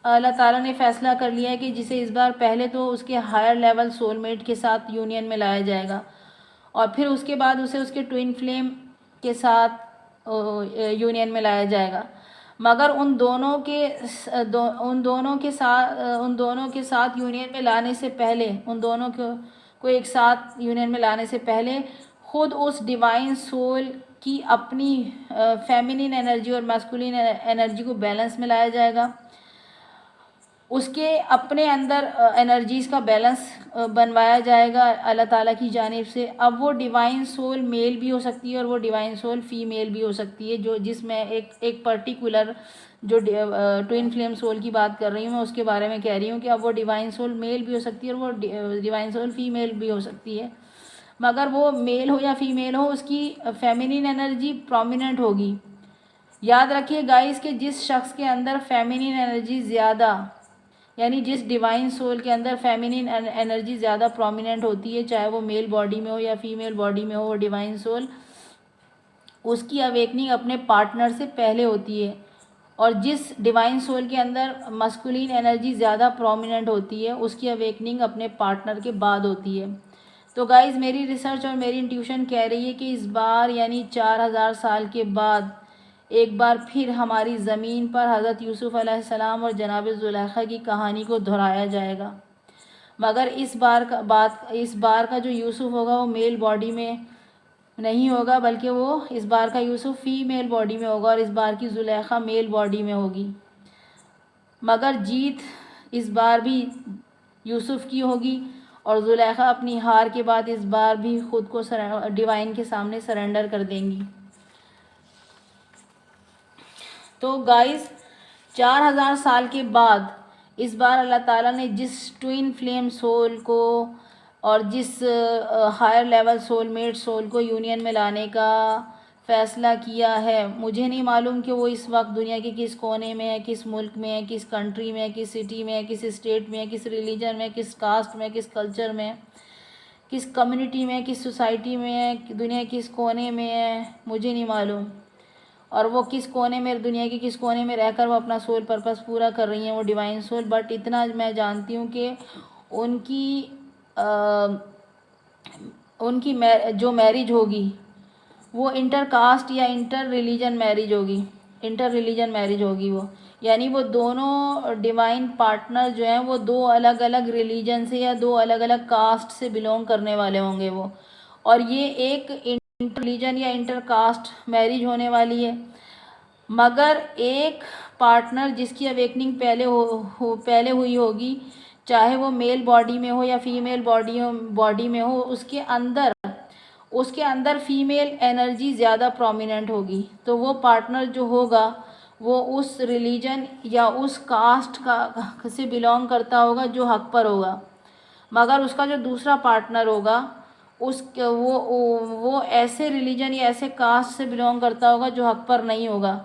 اللہ تعالیٰ نے فیصلہ کر لیا ہے کہ جسے اس بار پہلے تو اس کے ہائر لیول سول میٹ کے ساتھ یونین میں لایا جائے گا، اور پھر اس کے بعد اسے اس کے ٹوئن فلیم کے ساتھ یونین میں لایا جائے گا. مگر ان دونوں کے ساتھ یونین میں لانے سے پہلے، ان دونوں کو ایک ساتھ یونین میں لانے سے پہلے خود اس ڈیوائن سول کی اپنی فیمینین انرجی اور میسکولین انرجی کو بیلنس میں لایا جائے گا، اس کے اپنے اندر انرجیز کا بیلنس بنوایا جائے گا اللہ تعالیٰ کی جانب سے. اب وہ ڈیوائن سول میل بھی ہو سکتی ہے اور وہ ڈیوائن سول فیمیل بھی ہو سکتی ہے، جس میں ایک پرٹیکولر جو ٹوئن فلیم سول کی بات کر رہی ہوں میں اس کے بارے میں کہہ رہی ہوں کہ اب وہ ڈیوائن سول میل بھی ہو سکتی ہے اور وہ ڈیوائن سول فیمیل بھی ہو سکتی ہے. مگر وہ میل ہو یا فیمیل ہو، اس کی فیمینین انرجی پرومیننٹ ہوگی. یاد رکھیے گائز کہ جس شخص کے اندر فیمینین انرجی زیادہ، یعنی جس ڈیوائن سول کے اندر فیمینین انرجی زیادہ پرومیننٹ ہوتی ہے، چاہے وہ میل باڈی میں ہو یا فیمیل باڈی میں ہو، وہ ڈیوائن سول، اس کی اویکننگ اپنے پارٹنر سے پہلے ہوتی ہے. اور جس ڈیوائن سول کے اندر مسکولین انرجی زیادہ پرومیننٹ ہوتی ہے، اس کی اویکننگ اپنے پارٹنر کے بعد ہوتی ہے. تو گائز میری ریسرچ اور میری انٹیوشن کہہ رہی ہے کہ اس بار یعنی 4,000 سال کے بعد ایک بار پھر ہماری زمین پر حضرت یوسف علیہ السلام اور جناب زلیخا کی کہانی کو دہرایا جائے گا. مگر اس بار کا جو یوسف ہوگا وہ میل باڈی میں نہیں ہوگا، بلکہ وہ اس بار کا یوسف فیمیل باڈی میں ہوگا، اور اس بار کی زلیخا میل باڈی میں ہوگی. مگر جیت اس بار بھی یوسف کی ہوگی، اور زلیخا اپنی ہار کے بعد اس بار بھی خود کو ڈیوائن کے سامنے سرنڈر کر دیں گی۔ تو گائز 4000 سال کے بعد اس بار اللہ تعالیٰ نے جس ٹوئن فلیم سول کو اور جس higher level soul mate soul کو یونین میں لانے کا فیصلہ کیا ہے، مجھے نہیں معلوم کہ وہ اس وقت دنیا کے کس کونے میں ہے، کس ملک میں ہے، کس کنٹری میں ہے، کس سٹی میں ہے، کس اسٹیٹ میں ہے، کس ریلیجن میں، کس کاسٹ میں، کس کلچر میں، کس کمیونٹی میں، کس سوسائٹی میں ہے، دنیا کس کونے میں ہے، مجھے نہیں معلوم۔ اور وہ کس کونے میں، دنیا کے کس کونے میں رہ کر وہ اپنا سول پرپس پورا کر رہی ہیں، وہ ڈیوائن سول۔ بٹ اتنا میں جانتی ہوں کہ ان کی جو میرج ہوگی وہ انٹر کاسٹ یا انٹر ریلیجن میرج ہوگی وہ، یعنی وہ دونوں ڈیوائن پارٹنر جو ہیں وہ دو الگ الگ ریلیجن سے یا دو الگ الگ کاسٹ سے بلونگ کرنے والے ہوں گے وہ، اور یہ ایک انٹر ریلیجن یا انٹر کاسٹ میرج ہونے والی ہے۔ مگر ایک پارٹنر جس کی اویکننگ پہلے ہوئی ہوگی، چاہے وہ میل باڈی میں ہو یا فیمیل باڈی میں ہو، اس کے اندر فیمیل انرجی زیادہ پرومیننٹ ہوگی، تو وہ پارٹنر جو ہوگا وہ اس ریلیجن یا اس کاسٹ سے بلونگ کرتا ہوگا جو حق پر ہوگا، مگر اس کا جو دوسرا پارٹنر ہوگا وہ ایسے ریلیجن یا ایسے کاسٹ سے بلونگ کرتا ہوگا جو حق پر نہیں ہوگا۔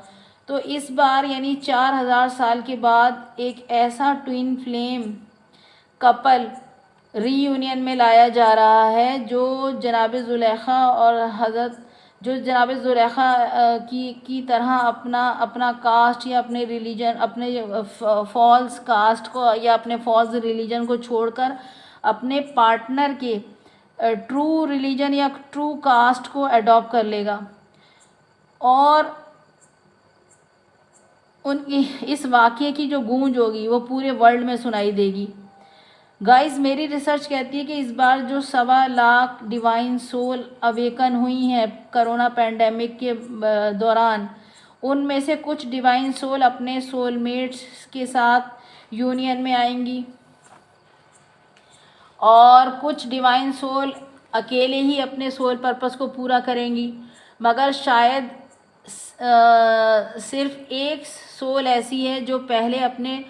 تو اس بار یعنی 4000 سال کے بعد ایک ایسا ٹوئن فلیم کپل ری یونین میں لایا جا رہا ہے جو جناب زلیخا کی طرح اپنا کاسٹ یا اپنے ریلیجن، اپنے فالس کاسٹ کو یا اپنے فالس ریلیجن کو چھوڑ کر اپنے پارٹنر کے ٹرو ریلیجن یا ٹرو کاسٹ کو اڈاپٹ کر لے گا، اور اس واقعے کی جو گونج ہوگی وہ پورے ورلڈ میں سنائی دے گی۔ گائز میری ریسرچ کہتی ہے کہ اس بار جو 1.25 لاکھ ڈیوائن سول اویکن ہوئی ہیں کرونا پینڈیمک کے دوران، ان میں سے کچھ ڈیوائن سول اپنے سول میٹس کے ساتھ یونین میں آئیں گی، اور کچھ ڈیوائن سول اکیلے ہی اپنے سول پرپس کو پورا کریں گی، مگر شاید صرف ایک سول ایسی ہے جو پہلے اپنے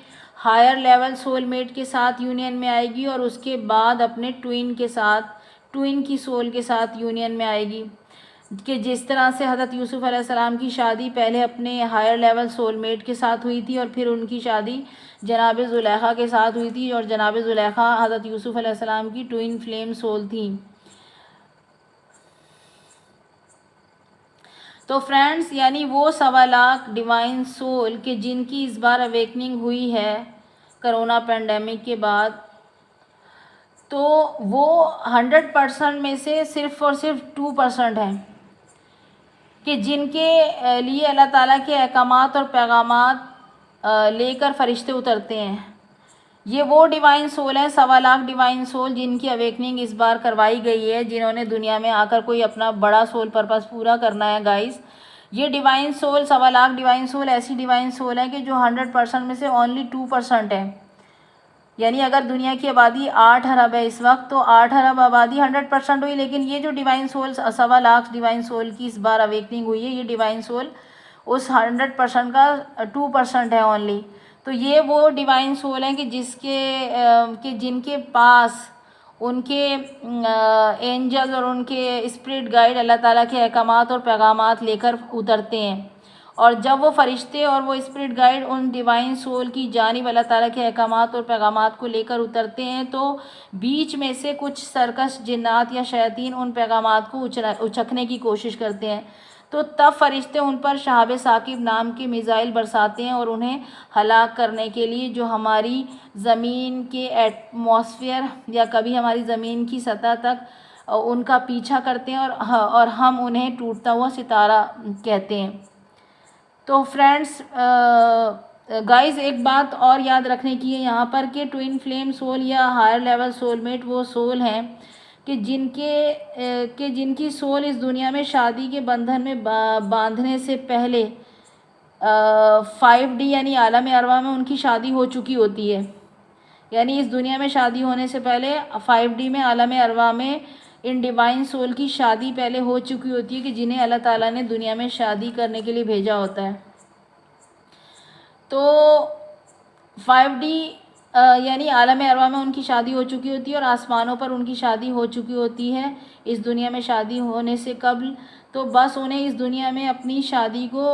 ہائر لیول سول میٹ کے ساتھ یونین میں آئے گی اور اس کے بعد اپنے ٹوئن کی سول کے ساتھ یونین میں آئے گی، کہ جس طرح سے حضرت یوسف علیہ السلام کی شادی پہلے اپنے ہائر لیول سول میٹ کے ساتھ ہوئی تھی، اور پھر ان کی شادی جناب زلیخا کے ساتھ ہوئی تھی، اور جناب زلیخا حضرت یوسف علیہ السلام کی ٹوئن فلیم سول تھیں۔ تو فرینڈز یعنی وہ 1.25 لاکھ ڈیوائن سول کہ جن کی اس بار اویکننگ ہوئی ہے کرونا پینڈیمک کے بعد، تو وہ 100% میں سے صرف اور صرف 2% ہیں کہ جن کے لیے اللہ تعالیٰ کے احکامات اور پیغامات لے کر فرشتے اترتے ہیں۔ یہ وہ ڈیوائن سول ہیں 1.25 لاکھ ڈیوائن سول جن کی اویکننگ اس بار کروائی گئی ہے، جنہوں نے دنیا میں آ کر کوئی اپنا بڑا سول پرپس پورا کرنا ہے۔ گائز یہ divine civil 1.25 lakh divine civil ایسی ڈیوائن سول ہیں کہ جو 100% میں سے اونلی 2% ہے، یعنی اگر دنیا کی آبادی 8 ارب ہے اس وقت، تو 8 ارب آبادی 100% ہوئی، لیکن یہ جو divine civil 1.25 lakh divine civil کی اس بار اویکننگ ہوئی ہے، یہ ڈیوائن سول اس 100% کا 2% ہے اونلی۔ تو یہ وہ ڈیوائن سول ہیں کہ جن کے پاس ان کے اینجل اور ان کے اسپرٹ گائیڈ اللہ تعالیٰ کے احکامات اور پیغامات لے کر اترتے ہیں، اور جب وہ فرشتے اور وہ اسپرٹ گائیڈ ان ڈیوائن سول کی جانب اللہ تعالیٰ کے احکامات اور پیغامات کو لے کر اترتے ہیں، تو بیچ میں سے کچھ سرکش جنات یا شیاطین ان پیغامات کو اچکنے کی کوشش کرتے ہیں، تو تب فرشتے ان پر شہاب ثاقب نام کے میزائل برساتے ہیں اور انہیں ہلاک کرنے کے لیے جو ہماری زمین کے ایٹماسفیئر یا کبھی ہماری زمین کی سطح تک ان کا پیچھا کرتے ہیں، اور ہم انہیں ٹوٹتا ہوا ستارہ کہتے ہیں۔ تو فرینڈز گائز ایک بات اور یاد رکھنے کی ہے یہاں پر کہ ٹوئن فلیم سول یا ہائر لیول سول میٹ وہ سول ہیں کہ جن کی سول اس دنیا میں شادی کے بندھن میں باندھنے سے پہلے 5D یعنی عالم ارواح میں ان کی شادی ہو چکی ہوتی ہے، یعنی اس دنیا میں شادی ہونے سے پہلے 5D میں عالم ارواح میں ان ڈیوائن سول کی شادی پہلے ہو چکی ہوتی ہے کہ جنہیں اللہ تعالیٰ نے دنیا میں شادی کرنے کے لیے بھیجا ہوتا ہے. تو 5D یعنی عالم ارواح میں ان کی شادی ہو چکی ہوتی ہے اور آسمانوں پر ان کی شادی ہو چکی ہوتی ہے اس دنیا میں شادی ہونے سے قبل. تو بس انہیں اس دنیا میں اپنی شادی کو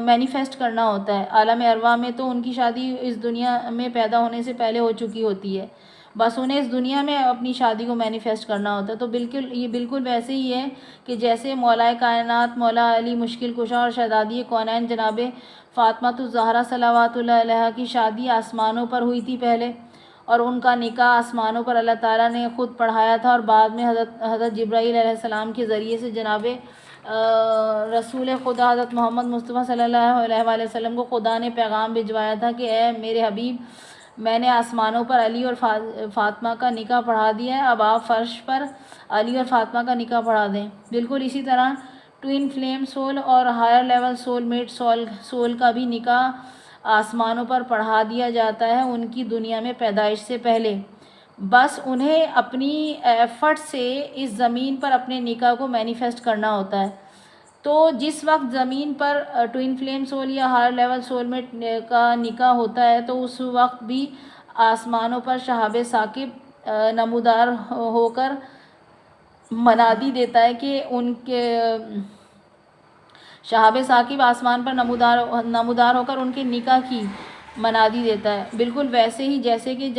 مینیفیسٹ کرنا ہوتا ہے. عالم ارواح میں تو ان کی شادی اس دنیا میں پیدا ہونے سے پہلے ہو چکی ہوتی ہے، بس انہیں اس دنیا میں اپنی شادی کو مینیفیسٹ کرنا ہوتا ہے. تو یہ بالکل ویسے ہی ہے کہ جیسے مولا کائنات مولا علی مشکل کشا اور شہزادی کونین جناب فاطمۃ الزہرا صلوات اللہ علیہا کی شادی آسمانوں پر ہوئی تھی پہلے، اور ان کا نکاح آسمانوں پر اللہ تعالیٰ نے خود پڑھایا تھا، اور بعد میں حضرت جبرائیل علیہ السلام کے ذریعے سے جناب رسول خدا حضرت محمد مصطفیٰ صلی اللہ علیہ وآلہ وسلم کو خدا نے پیغام بھجوایا تھا کہ اے میرے حبیب، میں نے آسمانوں پر علی اور فاطمہ کا نکاح پڑھا دیا ہے، اب آپ فرش پر علی اور فاطمہ کا نکاح پڑھا دیں. بالکل اسی طرح ٹوئن فلیم سول اور higher level soul mate soul کا بھی نکاح آسمانوں پر پڑھا دیا جاتا ہے ان کی دنیا میں پیدائش سے پہلے. بس انہیں اپنی ایفرٹ سے اس زمین پر اپنے نکاح کو مینیفیسٹ کرنا ہوتا ہے. تو جس وقت زمین پر ٹوئن فلیم سول یا ہائر لیول سول میٹ کا نکاح ہوتا ہے تو اس وقت بھی آسمانوں پر شہاب ثاقب نمودار ہو کر منادی دیتا ہے کہ ان کے شہاب ثاقب آسمان پر نمودار ہو کر ان کے نکاح کی منادی دیتا ہے. بالکل ویسے ہی جیسے کہ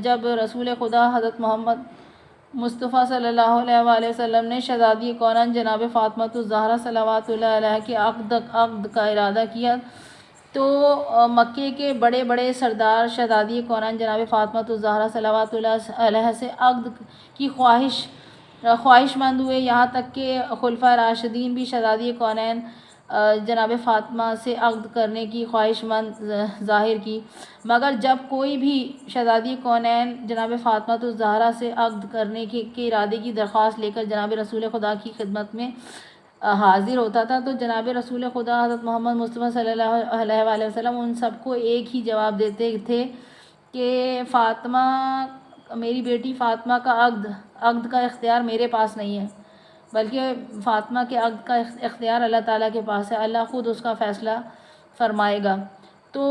جب رسول خدا حضرت محمد مصطفیٰ صلی اللہ علیہ وآلہ وسلم نے شہزادی کونین جناب فاطمۃ الزہرا صلوات اللہ علیہا کے عقد کا ارادہ کیا تو مکے کے بڑے بڑے سردار شہزادی کونین جناب فاطمۃ الزہرا صلوات اللہ علیہا سے عقد کی خواہش مند ہوئے. یہاں تک کہ خلفائے راشدین بھی شہزادی کونین جناب فاطمہ سے عقد کرنے کی خواہش مند ظاہر کی، مگر جب کوئی بھی شہزادی کونین جناب فاطمۃ الزہرا سے عقد کرنے کے ارادے کی درخواست لے کر جناب رسول خدا کی خدمت میں حاضر ہوتا تھا تو جناب رسول خدا حضرت محمد مصطفیٰ صلی اللہ علیہ وآلہ وسلم ان سب کو ایک ہی جواب دیتے تھے کہ فاطمہ، میری بیٹی فاطمہ کا عقد کا اختیار میرے پاس نہیں ہے، بلکہ فاطمہ کے عقد کا اختیار اللہ تعالیٰ کے پاس ہے، اللہ خود اس کا فیصلہ فرمائے گا. تو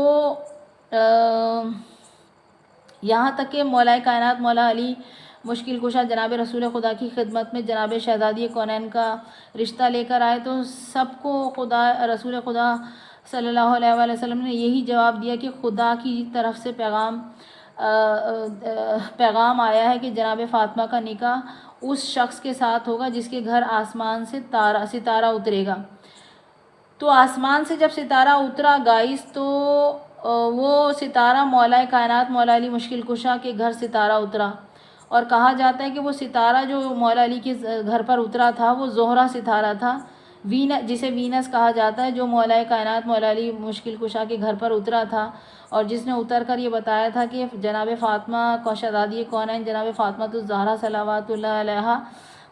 یہاں تک کہ مولا کائنات مولا علی مشکل کشا جناب رسول خدا کی خدمت میں جناب شہزادی کونین کا رشتہ لے کر آئے تو سب کو رسول خدا صلی اللہ علیہ وآلہ وسلم نے یہی جواب دیا کہ خدا کی طرف سے پیغام آیا ہے کہ جناب فاطمہ کا نکاح اس شخص کے ساتھ ہوگا جس کے گھر آسمان سے ستارہ اترے گا. تو آسمان سے جب ستارہ اترا گائز تو وہ ستارہ مولا کائنات مولا علی مشکل کشا کے گھر ستارہ اترا، اور کہا جاتا ہے کہ وہ ستارہ جو مولا علی کے گھر پر اترا تھا وہ زہرہ ستارہ تھا، جسے وینس کہا جاتا ہے، جو مولا کائنات مولا علی مشکل کشا کے گھر پر اترا تھا اور جس نے اتر کر یہ بتایا تھا کہ جناب فاطمہ کو شہزادی کونین جناب فاطمۃ الزہرا صلوات اللہ علیہا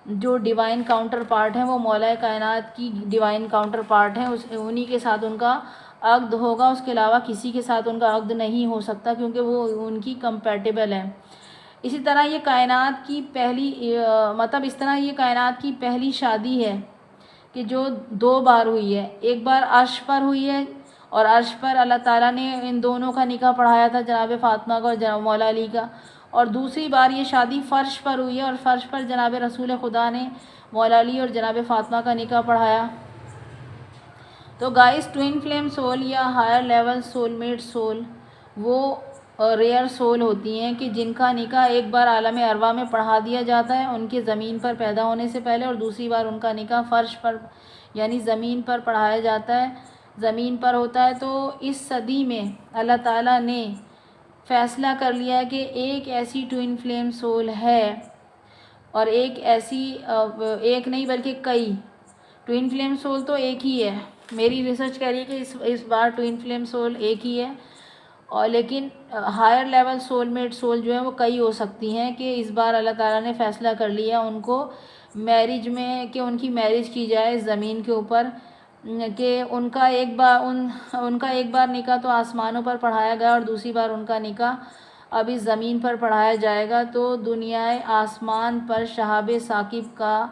جو ڈیوائن کاؤنٹر پارٹ ہیں وہ مولا کائنات کی ڈیوائن کاؤنٹر پارٹ ہیں، انہی کے ساتھ ان کا عقد ہوگا، اس کے علاوہ کسی کے ساتھ ان کا عقد نہیں ہو سکتا کیونکہ وہ ان کی کمپیٹیبل ہیں. اسی طرح یہ کائنات کی پہلی شادی ہے کہ جو 2 بار ہوئی ہے. ایک بار عرش پر ہوئی ہے اور عرش پر اللہ تعالیٰ نے ان دونوں کا نکاح پڑھایا تھا، جناب فاطمہ کا اور جناب مولا علی کا، اور دوسری بار یہ شادی فرش پر ہوئی ہے اور فرش پر جناب رسول خدا نے مولا علی اور جناب فاطمہ کا نکاح پڑھایا. تو گائز ٹوئن فلیم سول یا higher level soul mate soul وہ ریئر سول ہوتی ہیں کہ جن کا نکاح ایک بار عالم ارواح میں پڑھا دیا جاتا ہے ان کے زمین پر پیدا ہونے سے پہلے، اور دوسری بار ان کا نکاح فرش پر یعنی زمین پر پڑھایا جاتا ہے، زمین پر ہوتا ہے. تو اس صدی میں اللہ تعالیٰ نے فیصلہ کر لیا کہ ایک ایسی ٹوئن فلیم سول ہے، اور ایک نہیں بلکہ کئی ٹوئن فلیم سول تو ایک ہی ہے. میری ریسرچ کہہ رہی ہے کہ اس بار ٹوئن فلیم سول ایک ہی ہے، اور لیکن higher level soul mate soul جو ہیں وہ کئی ہو سکتی ہیں کہ اس بار اللہ تعالیٰ نے فیصلہ کر لیا ان کو میرج میں کہ ان کی میرج کی جائے زمین کے اوپر، کہ ان کا ایک بار نکاح تو آسمانوں پر پڑھایا گیا اور دوسری بار ان کا نکاح اب اس زمین پر پڑھایا جائے گا تو دنیائے آسمان پر شہاب ثاقب کا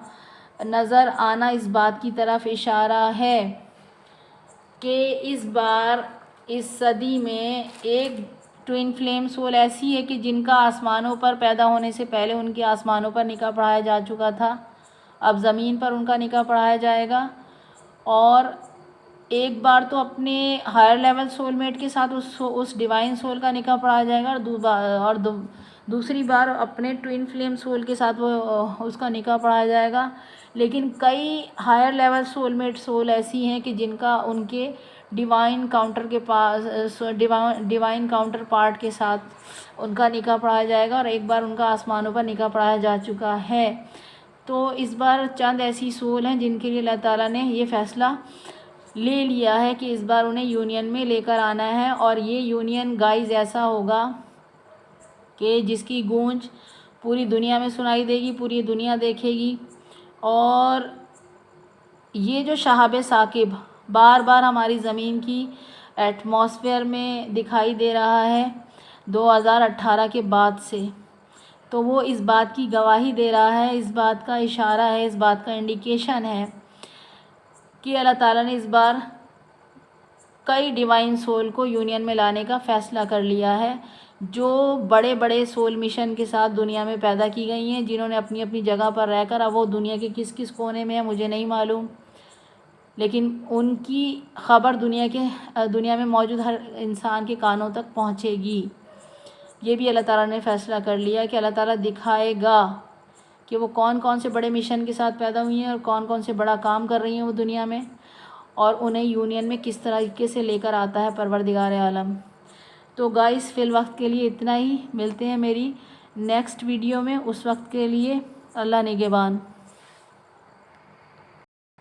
نظر آنا اس بات کی طرف اشارہ ہے کہ اس بار اس صدی میں ایک ٹوئن فلیم سول ایسی ہے کہ جن کا آسمانوں پر پیدا ہونے سے پہلے ان کے آسمانوں پر نکاح پڑھایا جا چکا تھا، اب زمین پر ان کا نکاح پڑھایا جائے گا، اور ایک بار تو اپنے ہائر لیول سول میٹ کے ساتھ اس ڈیوائن سول کا نکاح پڑھایا جائے گا، اور دوسری بار اپنے ٹوئن فلیم سول کے ساتھ اس کا نکاح پڑھایا جائے گا۔ لیکن کئی higher level soul mate soul ایسی ہیں کہ جن کا ان کے ڈیوائن کاؤنٹر پارٹ کے ساتھ ان کا نکاح پڑھایا جائے گا، اور ایک بار ان کا آسمانوں پر نکاح پڑھایا جا چکا ہے۔ تو اس بار چند ایسی سول ہیں جن کے لیے اللہ تعالیٰ نے یہ فیصلہ لے لیا ہے کہ اس بار انہیں یونین میں لے کر آنا ہے، اور یہ یونین گائز ایسا ہوگا کہ جس کی گونج پوری دنیا میں سنائی دے گی، پوری دنیا دیکھے گی۔ اور یہ جو شہاب ثاقب بار بار ہماری زمین کی ایٹماسفیئر میں دکھائی دے رہا ہے 2018 کے بعد سے، تو وہ اس بات کی گواہی دے رہا ہے، اس بات کا اشارہ ہے، اس بات کا انڈیکیشن ہے کہ اللہ تعالیٰ نے اس بار کئی ڈیوائن سول کو یونین میں لانے کا فیصلہ کر لیا ہے، جو بڑے بڑے سول مشن کے ساتھ دنیا میں پیدا کی گئی ہیں، جنہوں نے اپنی اپنی جگہ پر رہ کر، اب وہ دنیا کے کس کس کونے میں ہیں مجھے نہیں معلوم، لیکن ان کی خبر دنیا میں موجود ہر انسان کے کانوں تک پہنچے گی۔ یہ بھی اللہ تعالیٰ نے فیصلہ کر لیا کہ اللہ تعالیٰ دکھائے گا کہ وہ کون کون سے بڑے مشن کے ساتھ پیدا ہوئی ہیں اور کون کون سے بڑا کام کر رہی ہیں وہ دنیا میں، اور انہیں یونین میں کس طریقے سے لے کر آتا ہے پروردگار عالم۔ تو گائز فی الوقت کے لیے اتنا ہی، ملتے ہیں میری نیکسٹ ویڈیو میں، اس وقت کے لیے اللہ نگہبان۔